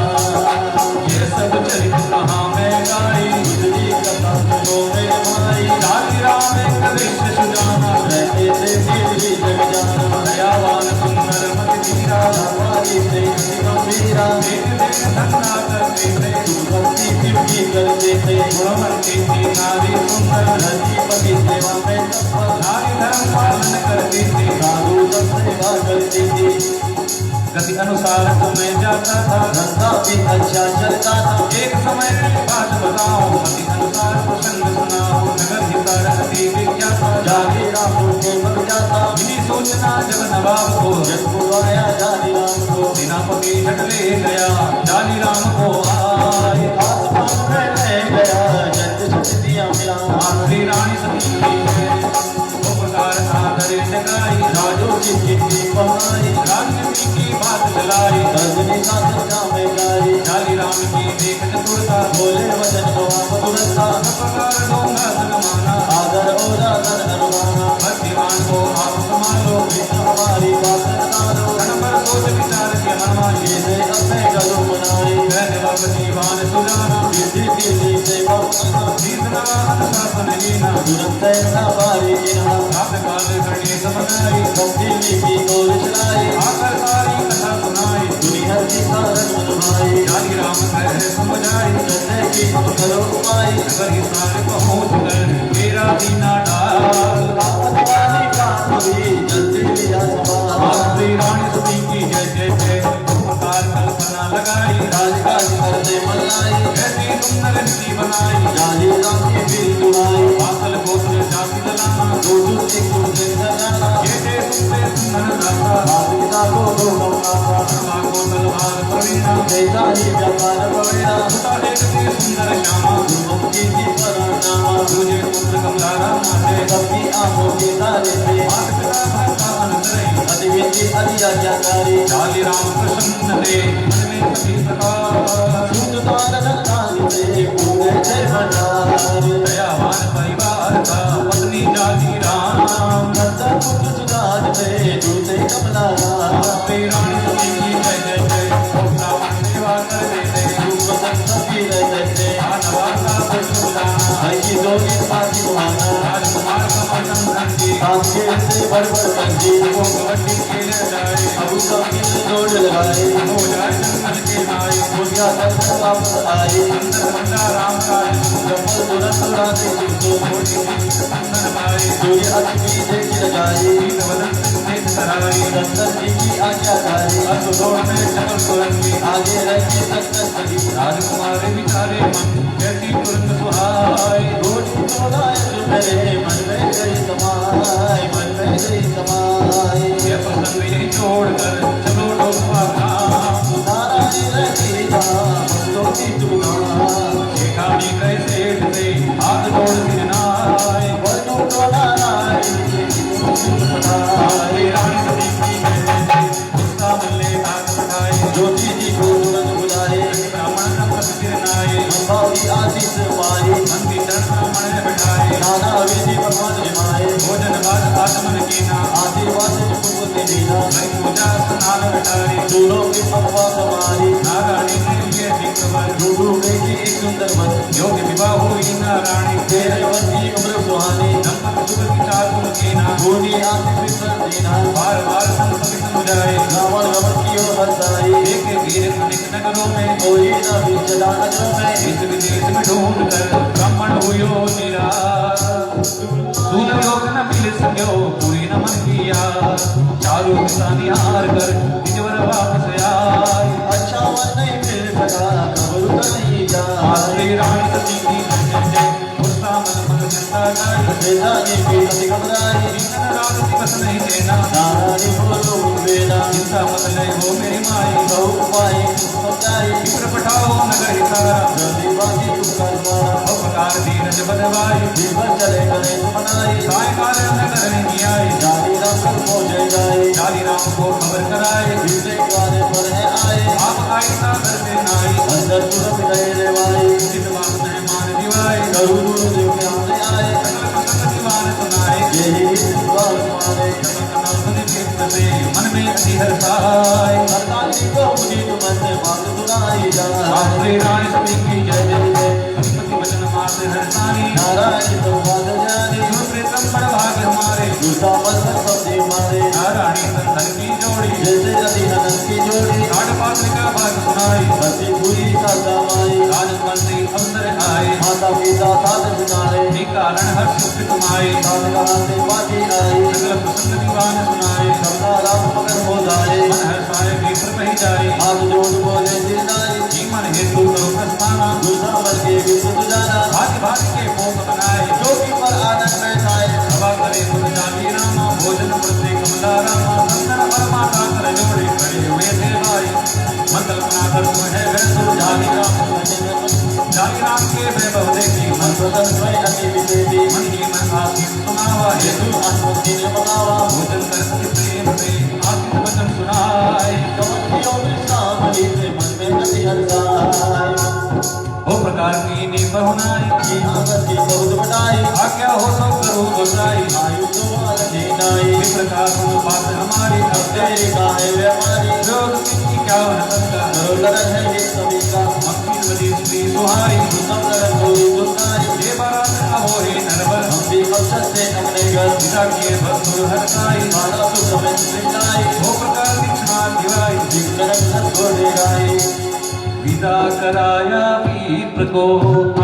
ये सब चरित कहाँ मैं गाई तुझी कथा सुनो मेरे माई दादी राम एक दृश्य सुजाना रहते थे तेरी जग जाना दयावान सुंदर मत धीरा हमारी प्रेम की गंभीरा देख देख धन्ना करते थे तू भक्ति फिरकी करते थे गुणवंती थी नारी सुंदर रतिपति सेवा में तत्पर नारी धर्म पालन करती थी साधु सब सेवा करती थी गति अनुसार समय जाता था धंधा भी अच्छा चलता था एक समय की बात बताओ मति अनुसार प्रसंग सुनाओ नगर हिता रखती विज्ञाता जागे राम के मर जाता मिली सूचना जब नवाब को जब बुलाया जानी राम को सेनापति झट ले गया जानी राम को आए आसमान में ले गया जट जट दिया मिला आखिरी रानी सती है वो प्रकार सादर जगाई राजो की चिट्ठी पहुंचाई राजनीति की बात चलाई रजनी का चर्चा में गाई जानी राम की देख चतुरता बोले वचन को आप तुरंता प्रकार दूंगा सनमाना आदर और आदर अनुमाना भक्तिमान को आप संभालो कृष्ण हमारी बात डालो क्षण पर सोच विचार के हनुमान जी ये अपने गलो बनाए कहने वापसी वान सुजाना सिद्धि कीर्ति से बहुमत शीतलवाहन शासन लीना दुरंत सवारी जिन्हा रात काल करने समनाई बंदी लिपि तोर चलाई आकर सारी कथा सुनाई दुनिया की सारन मनमाई जानी राम कह समझाई चंद्र की तुम करो उपाय नगर ही सारे पहुँच कर मेरा दीना डाल रावत वाली बात हुई जल्दी लिया सवार श्री रानी सती की जय जय जय उपकार कल्पना लगाई राजकाज करते मलाई ऐसी सुंदर रीति बनाई जानी राम की बिल दुआई बादल गोत्र जाति दलाना दो दूसरे को जिंदगाना ये थे सुनते सुंदर दाता मात पिता को दो नौका धर्मा को तलवार प्रवीणा जैसा ही व्यापार बड़ा सुता देखते सुंदर श्यामा गुरुमुखी की परनामा तुझे पुत्र कमलारा माते सबकी आंखों के तारे थे मात पिता भक्ता अनुग्रही अधिविधि अधियाज्ञाकारी जाली राम प्रसन्न थे मन में कभी प्रकार सूत द्वार धनधान्य से पूरे जय भंडार दयावान परिवार का पत्नी जाली राम नंदा पुत्र सुधार में दूते कमला श्री रानी सती की जय जय जय रावण सेवा कर देते वसंत सभी रहते नवासा पुष्पदाना भाई की दोगी साथी सुहाना राजकुमार का मर्दन धनजी आपके से बड़ बड़ कंजी वो कबड्डी खेले जाए अबू सबके दौड़ लगाए हो जाए जंगल के नाई दुनिया तक वापस आए अंदर बंदा राम काज चप्पल तुरंत उड़ाते तुमको छोटी सुंदर भाई सूर्य अग्नि देखी लगाई तीन वदन देख सराई दंतर जी की आज्ञाकारी अस दौड़ में चपल तुरंगी आगे रखी तक सही राजकुमार विचारे मन कहती तुरंत सुहाय रोटी तो नायक मेरे मन में गई समाए मन में गई समाए ये प्रसंग यही छोड़कर चलो डोबा काम नारायण रही जा बंदों की दुआ ठिकानी कैसे से हाथ जोड़ सिरनाए बंदों को नारायण श्री रानी सती की जय जय जय उसका मल्ले भाग बढ़ाए ज्योति जी को तुरंत बुलाए ब्राह्मण सब सिरनाए संभावी आशीष पाए मन की चरण ब्राह्मण बैठाए नाना विधि भगवान जमाए भोजन बाद आचमन कीना आशीर्वाद पुष्प से दीना कई पूजा स्नान बैठाई दोनों की पकवा हमारी नारायणी ने लिए विक्रमण डूडू में की एक सुंदर मन योग्य विवाह हुई नारायणी तेरे वन की उम्र सुहानी दंपत शुभ विचार गुण कीना भूनी आशीष विश्वास देना बार बार संपत्ति समुझाए रावण गमन की ओर हंसाई एक वीर अनेक नगरों में कोई न विचला नजरों में देश विदेश में ढूंढ कर ब्राह्मण हुयो निराश सून योग न मिल सक्यो पूरी न मन किया चारों दिशा निहार कर निजवर वापस आए अच्छा वन नहीं मिल सका खबर नहीं जा श्री रानी सती की जय जय जय गुस्सा मन मन चिंता जाए बेदानी की अति घबराई जीवन रात दिवस नहीं देना नारायणी बोलो बेदा चिंता मत ले हो मेरी माई गौ पाई समझाई विप्र पठाओ नगर हिसारा जल्दी बाजी तू कर मारा उपकार धीरज बदवाई जीवन चले करे बनाई सायकाल नगर नहीं आई जानी राम कर पहुंचे जाए जाली राम को खबर कराए दूसरे द्वारे पर है आए आप आई सागर से नाई अंदर तुरंत गए रे भाई उचित बात मेहमान दिवाए करूर देव के हमने आए सकल प्रसन्न दीवान सुनाए यही बात मारे मन में अति हर्षाए सरकार जी को मुझे तुमन से बात सुनाई जा श्री रानी सती की जय जय जय जय अधिपति वचन मात हर्षानी नारायण तो बात जाने जो प्रीतम बड़ भाग्य हमारे दूसरा मत सबसे मारे नारायणी संतन की जोड़ी जैसे नदी नदन की जोड़ी घाट पात्र का भाग सुनाई सती पूरी साता माई राजमंत्री अवसर आए माता पिता साथ सुनाए कारण हर्ष कमाए साथ कहा से बाजी आई सकल प्रसन्न दीवान सुनाए सबका राम मगर हो जाए मन हर्षाए भीतर नहीं जाए हाथ जोड़ बोले जिनाई जीवन हेतु करो प्रस्थाना दूसरा मर के विश्व जाना भाग्य भाग्य के भोग बनाए ज्योति पर आनंद बैठाए सभा करे खुद जाति रामा भोजन प्रति कमला रामा संतन परमाता कर जोड़े खड़े हुए थे भाई मन कल्पना कर तुम है वैसु जाति राम जाति राम के वैभव देखी मन स्वतंत्र स्वयं अति विदेवी मन ही मन आशीष सुनावा हेतु अनुमति ने बतावा भोजन कर प्रेम से आशीष वचन सुनाए कमतियों विश्राम लीते मन में अति हर्षाए वो प्रकार की नी बहुनाई की आदत की बहुत बटाई आज्ञा हो तो करो गोसाई आयु तो आलती नाई इस प्रकार तुम बात हमारी अब तेरी गाहे व्यापारी योग की क्या न सकता करो लड़न है ये सभी का मक्खी श्रीमती श्री सुहाई पिता के भक्तुर हरसाई हो प्रकार दीक्षणा दिवाई विदा कराया विप्र को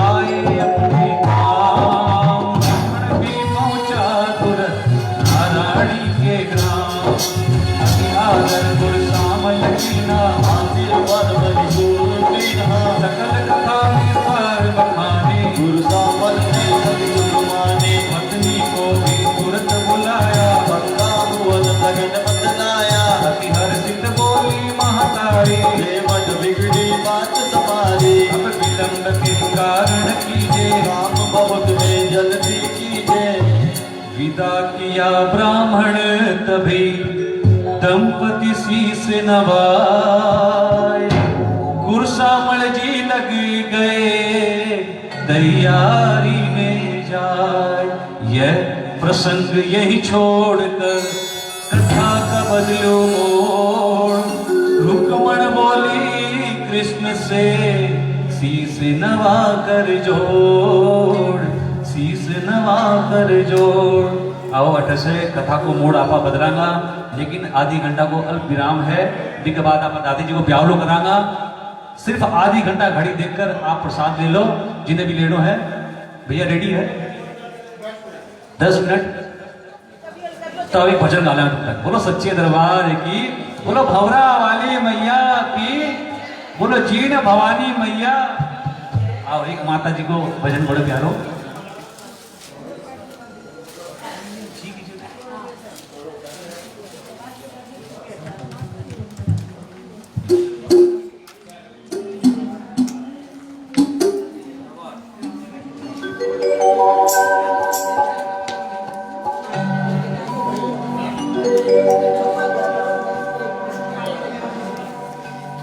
आए अपने काम भी पहुंचा तुरंत नारायणी के ग्राम अति आदर गुर सामल कीना सकल कथा में पार बखाने गुरु सामल ने माने पत्नी को भी तुरंत बुलाया लगन बतलाया अति हर्षित बोली महतारी मन बिगड़ी बात तुम्हारी अब विलंब के कारण कीजे राम बहुत में जल्दी कीजे विदा किया ब्राह्मण तभी दंपति शीस नवाए गुरसामल जी लग गए तैयारी में जाए यह प्रसंग यही छोड़कर कथा का बदलो मोड़ रुक्मण बोली कृष्ण से शीस नवा कर जोड़ शीस नवा कर जोड़ आओ अठ से कथा को मोड़ आपा बदलांगा लेकिन आधी घंटा को अल्प विराम है के बाद आप दादी जी को ब्यावलो करांगा सिर्फ आधी घंटा घड़ी देखकर आप प्रसाद ले लो जिन्हें भी लेना है भैया रेडी है 10 मिनट तो अभी भजन गाना तक बोलो सच्चे दरबार की बोलो भवरा वाली मैया की बोलो जीन भवानी मैया आओ एक माता जी को भजन बड़े प्यारो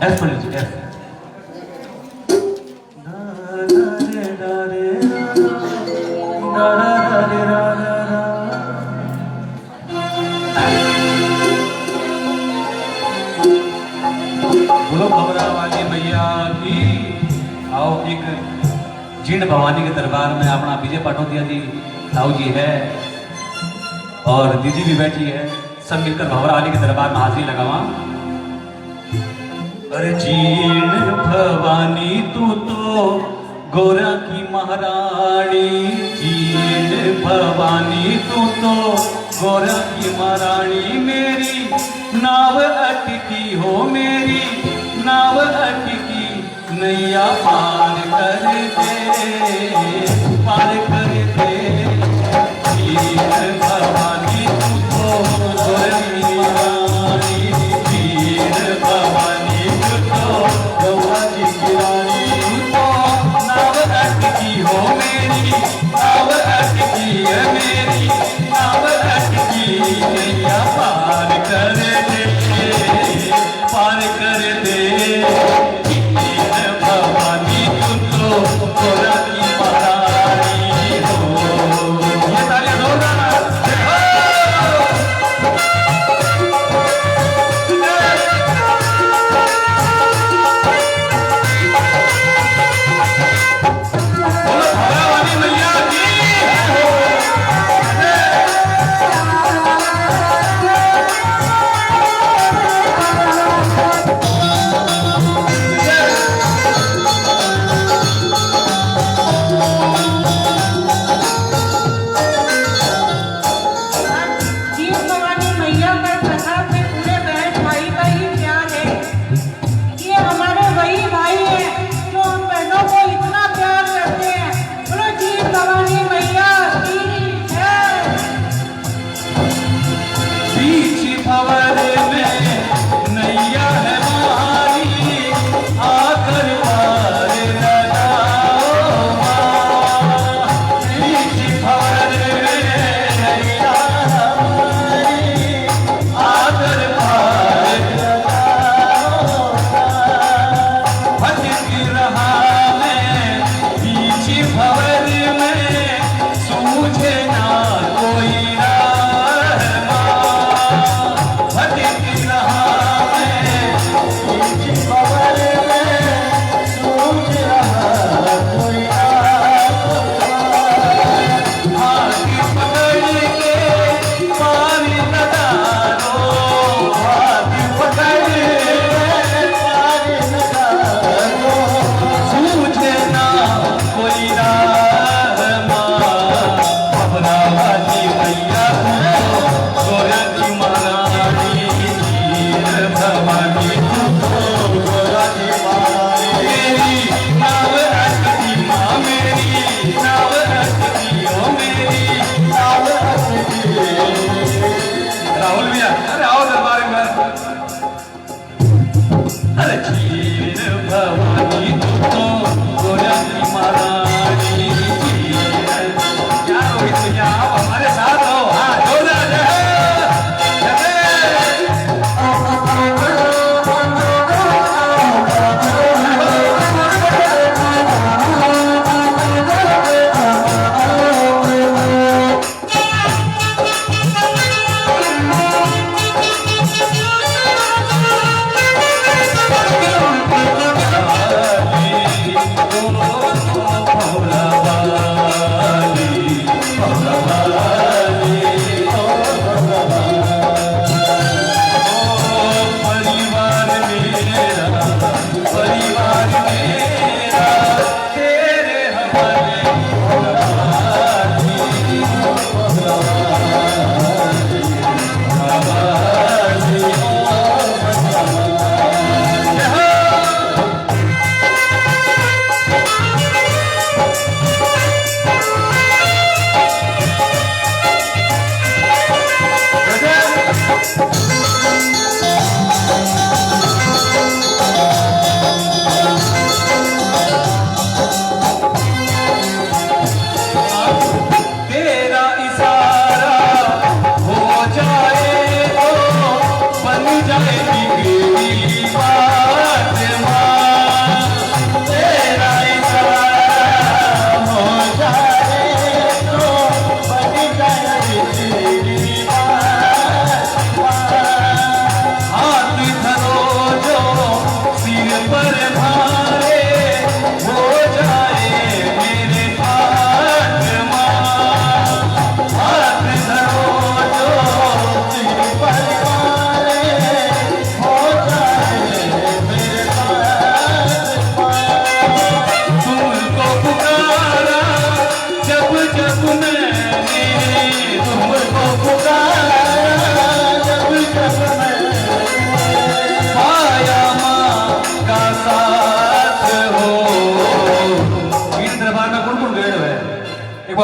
F पर लीजिए F बोलो भवरा वाली मैया की आओ एक जीर्ण भवानी के दरबार में अपना विजय पाठोदिया जी ताऊ जी है और दीदी भी बैठी है सब मिलकर भवरा वाली के दरबार में हाजिरी लगावा अरे जीर्ण भवानी तू तो गोरा की महारानी जीर्ण भवानी तू तो गोरा की महारानी मेरी नाव अटकी हो मेरी नाव अटकी नैया पार कर दे जीर्ण भवानी तू तो गोरा की महारानी जीर्ण भवानी गौरा जी की रानी नाव अटकी हो मेरी नाव अटकी है मेरी नाव अटकी नैया पार कर दे भवानी तुम तो गोरा की महारानी हो ये तालियां जोरदार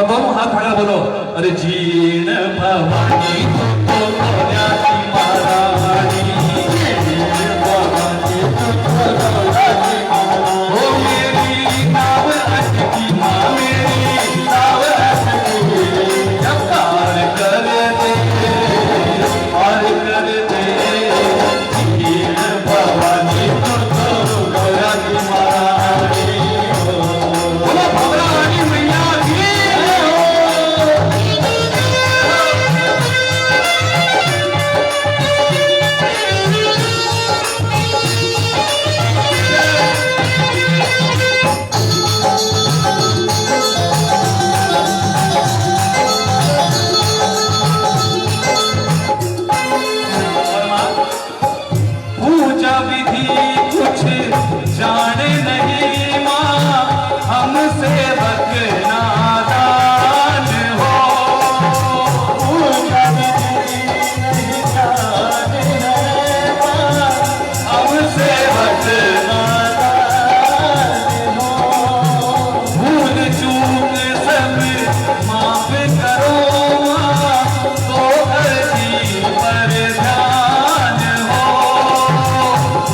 दोनों हाथ खड़ा बोलो, अरे जीण भवानी तो न्यासी महारानी, ओ मेरी नाव अटकी माँ, मेरी नाव अटकी, जब पार कर दे, पार कर दे, जीण भवानी तो न्यासी महारानी। बोलो भवानी मैया की। पूजा विधि कुछ जाने नहीं माँ, हम सेवक नादान हो। पूजा विधि नहीं जाने माँ, हम सेवक नादान हो। भूल चूक सब माफ करो माँ, तो अर्जी पर ध्यान हो।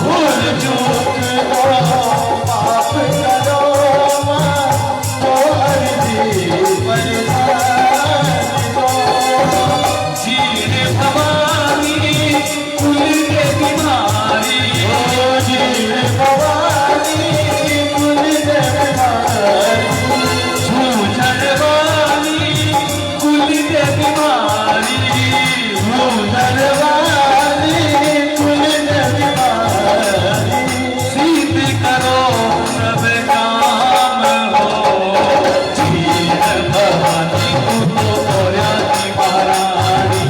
भूल चूक को माफ करो माँ, तो अर्जी पर ध्यान हो। जीण भवानी कुल के बीमारी, ओ जीण भवानी कुल के बीमारी, झूझन वाली कुल के बीमारी, झूझन वाली कुल के बीमारी, सीत करो सब काम हो। जीण भवानी तू तो न्यासी महारानी,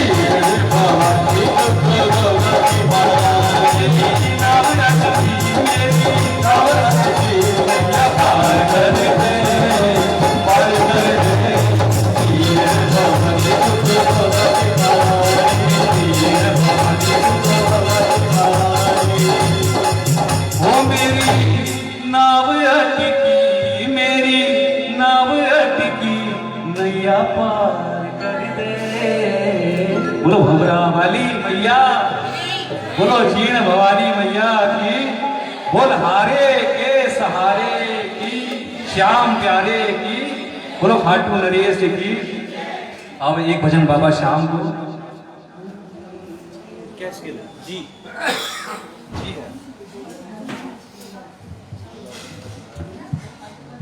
जीण भवानी तू तो न्यासी महारानी, नाव अटकी मेरी नाव अटकी, मैया पार कर दे, पार कर दे, जीण भवानी तू तो न्यासी महारानी, जीण भवानी तू तो न्यासी महारानी। ओ मेरी नाव अटकी, मेरी नाव अटकी, नैया पार कर दे। बोलो भंवरा वाली मैया, बोलो जीण भवानी मैया की, बोल हारे के सहारे की, श्याम प्यारे की, बोलो खाटू नरेश की। अब एक भजन बाबा श्याम को क्या स्किल है जी? जी है,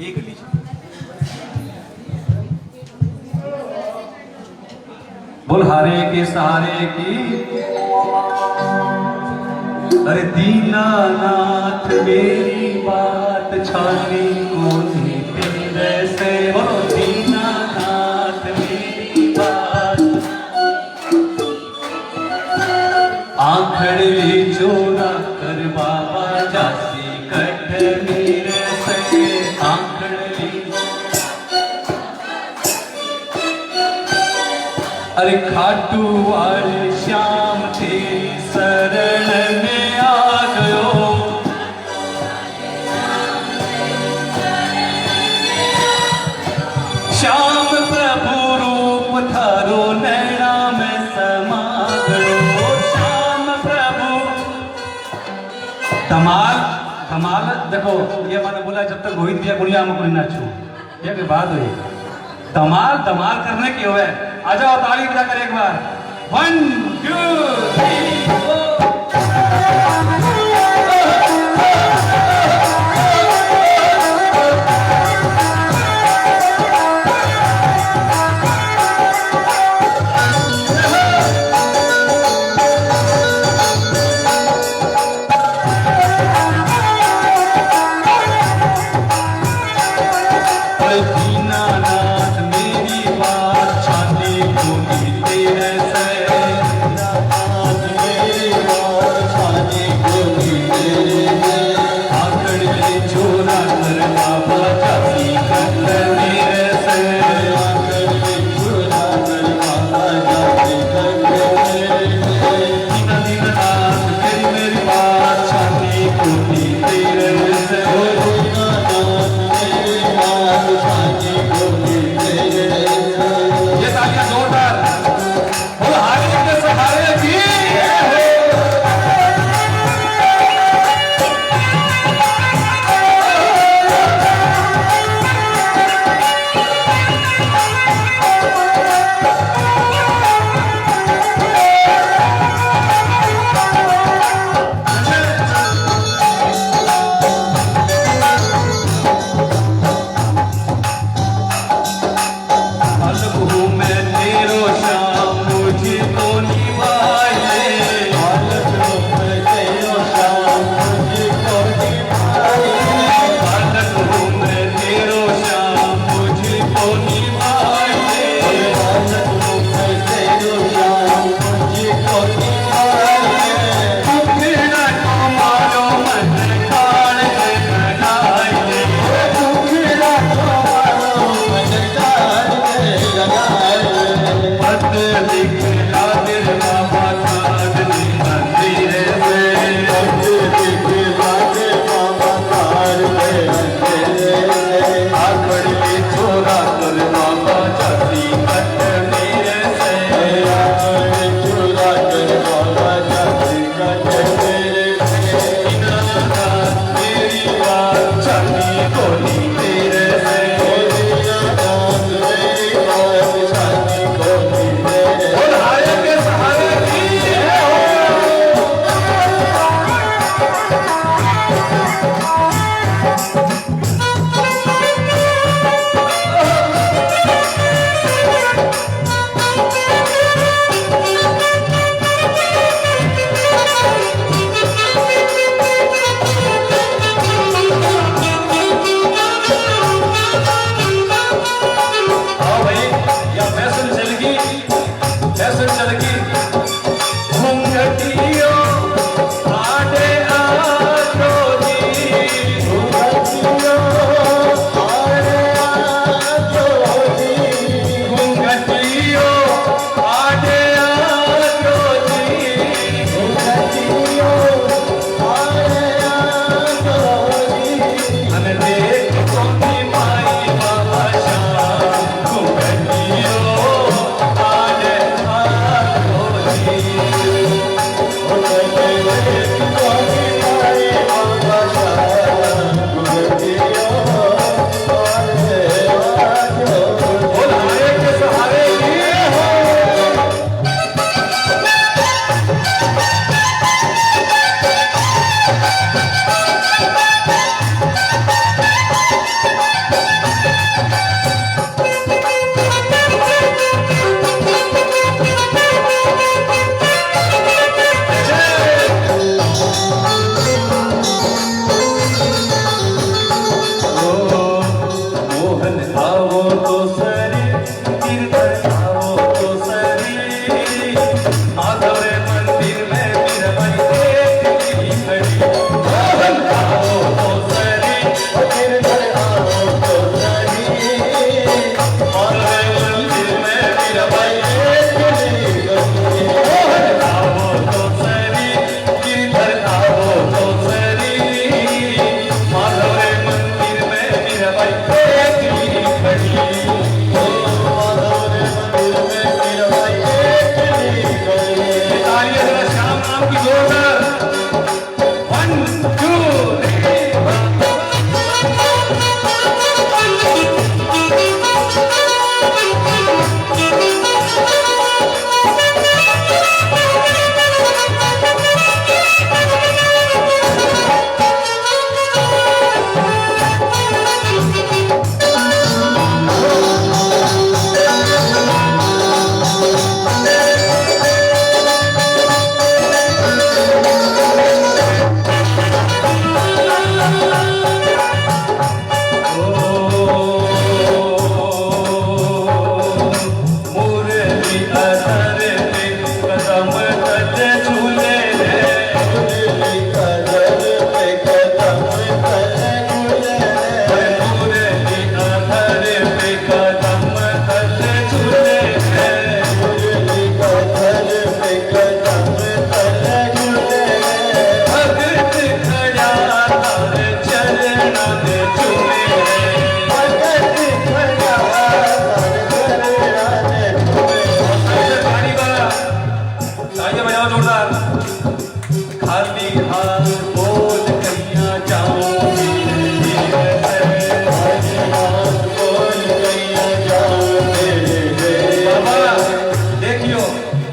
ये कर लीजिए। बोल हारे के सहारे की, अरे दीनानाथ मेरी बात छानी को तेरे से, बोलो दीनानाथ मेरी बात, आखड़ी चोरा कर बाबा जासी कट मेरे से, आखड़ी अरे खाटू वाले श्याम तेरी शरण में आ गयो। श्याम प्रभु रूप थारो नैना में समा गयो। श्याम प्रभु धमाल धमाल देखो, ये मैंने बोला जब तक गोविंद भैया गुड़िया में कोई ना छू, ये की बात हुई। धमाल धमाल करने की हो, आ जाओ ताली बजाकर एक बार। 1 2 3 4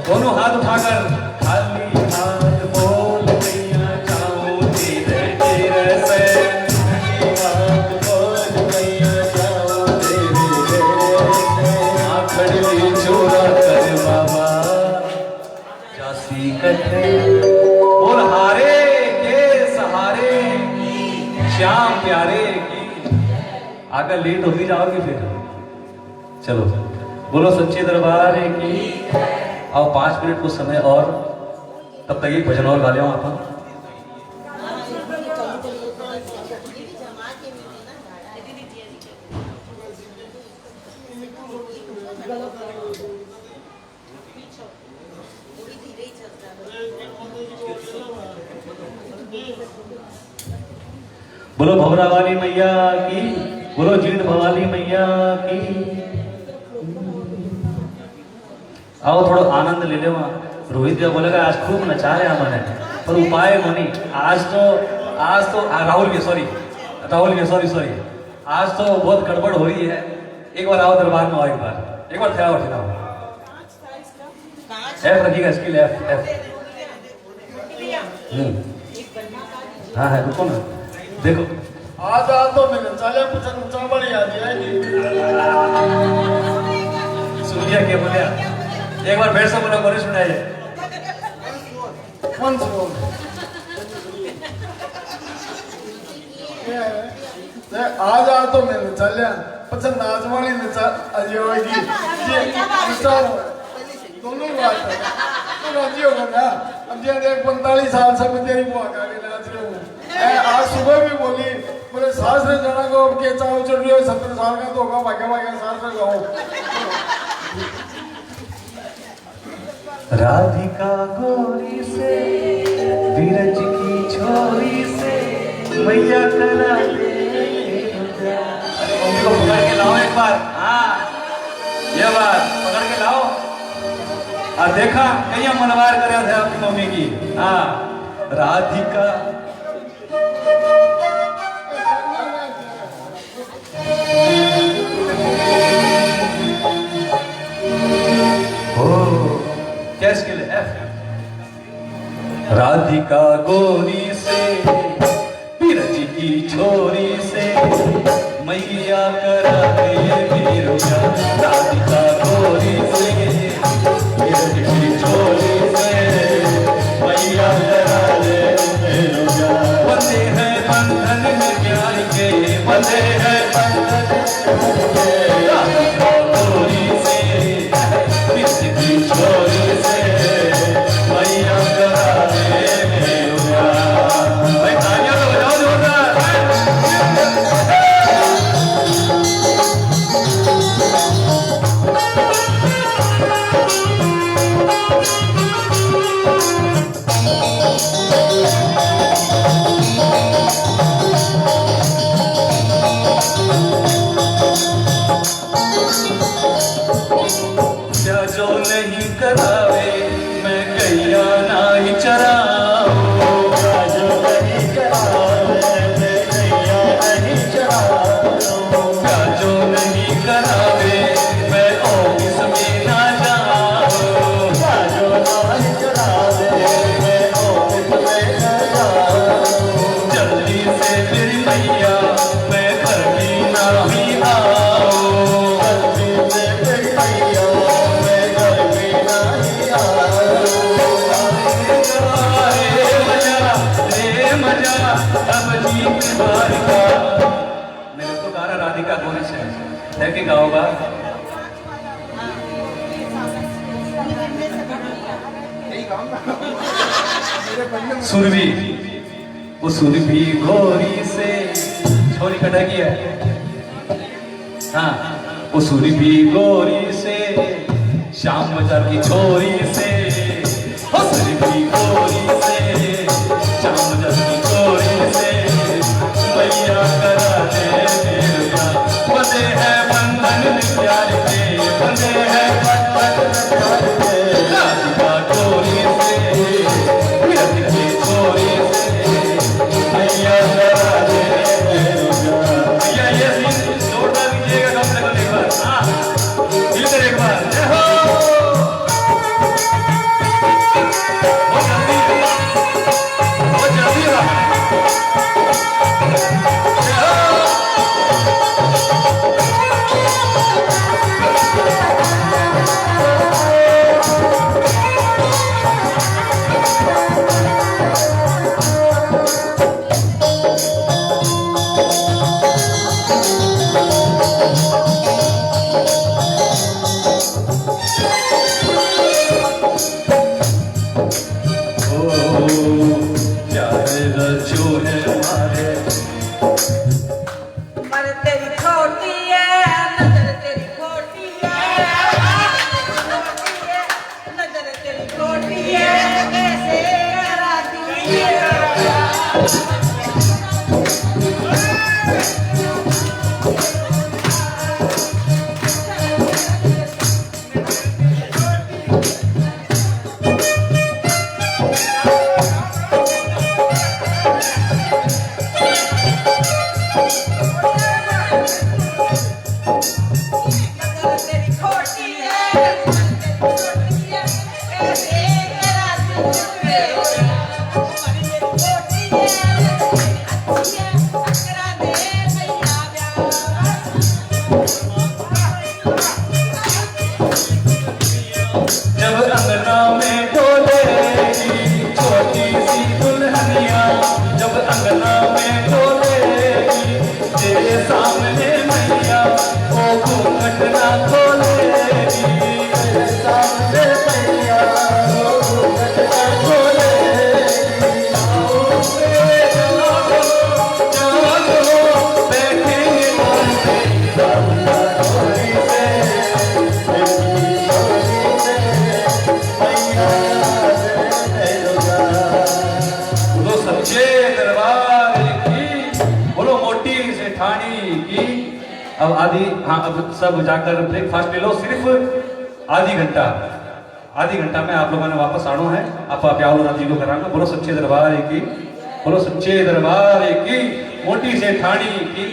दोनों हाथ उठाकर खाली हाथ बोल मैया जाऊं तेरे डेरे से। खाली हाथ बोल मैया जाऊं तेरे डेरे से। आखड़ी चोरा कर बाबा जासी कटे बोल हारे के सहारे श्याम प्यारे की। आगे लेट होती जाओगे फिर। चलो बोलो सच्चे दरबार की। आओ 5 मिनट को समय और तब तक एक भजन और गा ले आप। बोलो भवरा वाली मैया की। बोलो जीण भवाली मैया की। आओ थोड़ा आनंद ले लो। रोहित भैया बोलेगा आज खूब नचाए हमने पर उपाय मनी। आज तो राहुल के सॉरी आज तो बहुत गड़बड़ हो रही है। एक बार आओ दरबार में आओ। एक बार ठहराओ एफ रखिएगा स्किल एफ। हाँ है रुको ना देखो। आज तो मैंने चले पचन चावड़ी आ जाएगी। सुनिया क्या बोलिया एक बार फिर से बोलो बोले सुनाइए। कौन सी आज तो मैंने चले पचन नाचवाड़ी नचा अजयोगी ये विचार दोनों बात है। तो राजी होगा ना। अब ये देख 45 साल से मैं तेरी बुआ का नाच रही हूँ। आज सुबह भी बोली बोले सास ने जना को के चाव चढ़ रही हो 70 साल का तो होगा भाग्य सास ने गाओ। राधिका गोरी से बीरज की छोरी से मैया करा ले। अरे मम्मी को पकड़ के लाओ एक बार। हाँ ये बात पकड़ के लाओ। और देखा कहीं मनवार कर थे आपकी मम्मी की। हाँ राधिका क्या स्किल है राधिका गोरी से बीरज की छोरी से मैया करा दे वीरुया। राधिका गोरी से बीरज की छोरी से मैया करा दे वीरुया। बंधे हैं बंधन में प्यार के बंधे हैं बंधन में। राधिका गोरी से बीरज की छोरी से मैया करा दे वीरुया। भाई तालियां तो बजाओ जोरदार। जो नहीं करावे मैं गैया नहीं चराऊं। जो नहीं करावे मैं गैया नहीं चराऊं। जो नहीं करावे मैं ऑफिस में ना जाऊं। जो नहीं करावे मैं ऑफिस में ना जाऊं। जल्दी से मेरी मैया मैं घर भी नहीं आऊं। जल्दी से मेरी मैया मैं घर भी नहीं आऊं। मजा अब जीत हार का। मेरे को गाना राधिका गोरी से है कि गाओगा। सुरभि वो सुरभि गोरी से छोरी कटागी है। हाँ वो सुरभि गोरी से श्याम बाजार की छोरी से। वो सुरभि गोरी से श्याम बाजार की छोरी से मैया करा दे वीरुया। बंधे हैं बंधन में प्यार के बंधे हैं बंधन में प्यार के। राधिका गोरी से बीरज की छोरी से मैया करा दे वीरुया। भैया ये सीन जोरदार कीजिएगा कम से कम एक बार। हाँ मिलकर एक बार जय हो। जब अंगना में डोलेगी छोटी सी दुल्हनिया, जब अंगना में डोलेगी तेरे सामने मैया, ओ घूंघट ना खोलेगी तेरे सामने मैया, ओ घूंघट ना खोलेगी। आओ रे जागो जागो, बैठेंगे कौन से रामला डोली पे, बोलो सच्चे दरबार की, बोलो मोटी सेठानी की। अब आधी, हाँ अब सब जाकर ब्रेकफास्ट ले लो, सिर्फ आधी घंटा में आप लोगों ने वापस आना है। आप प्यारो राजी को कराना। बोलो सच्चे दरबार की, बोलो सच्चे दरबार की, मोटी सेठानी की।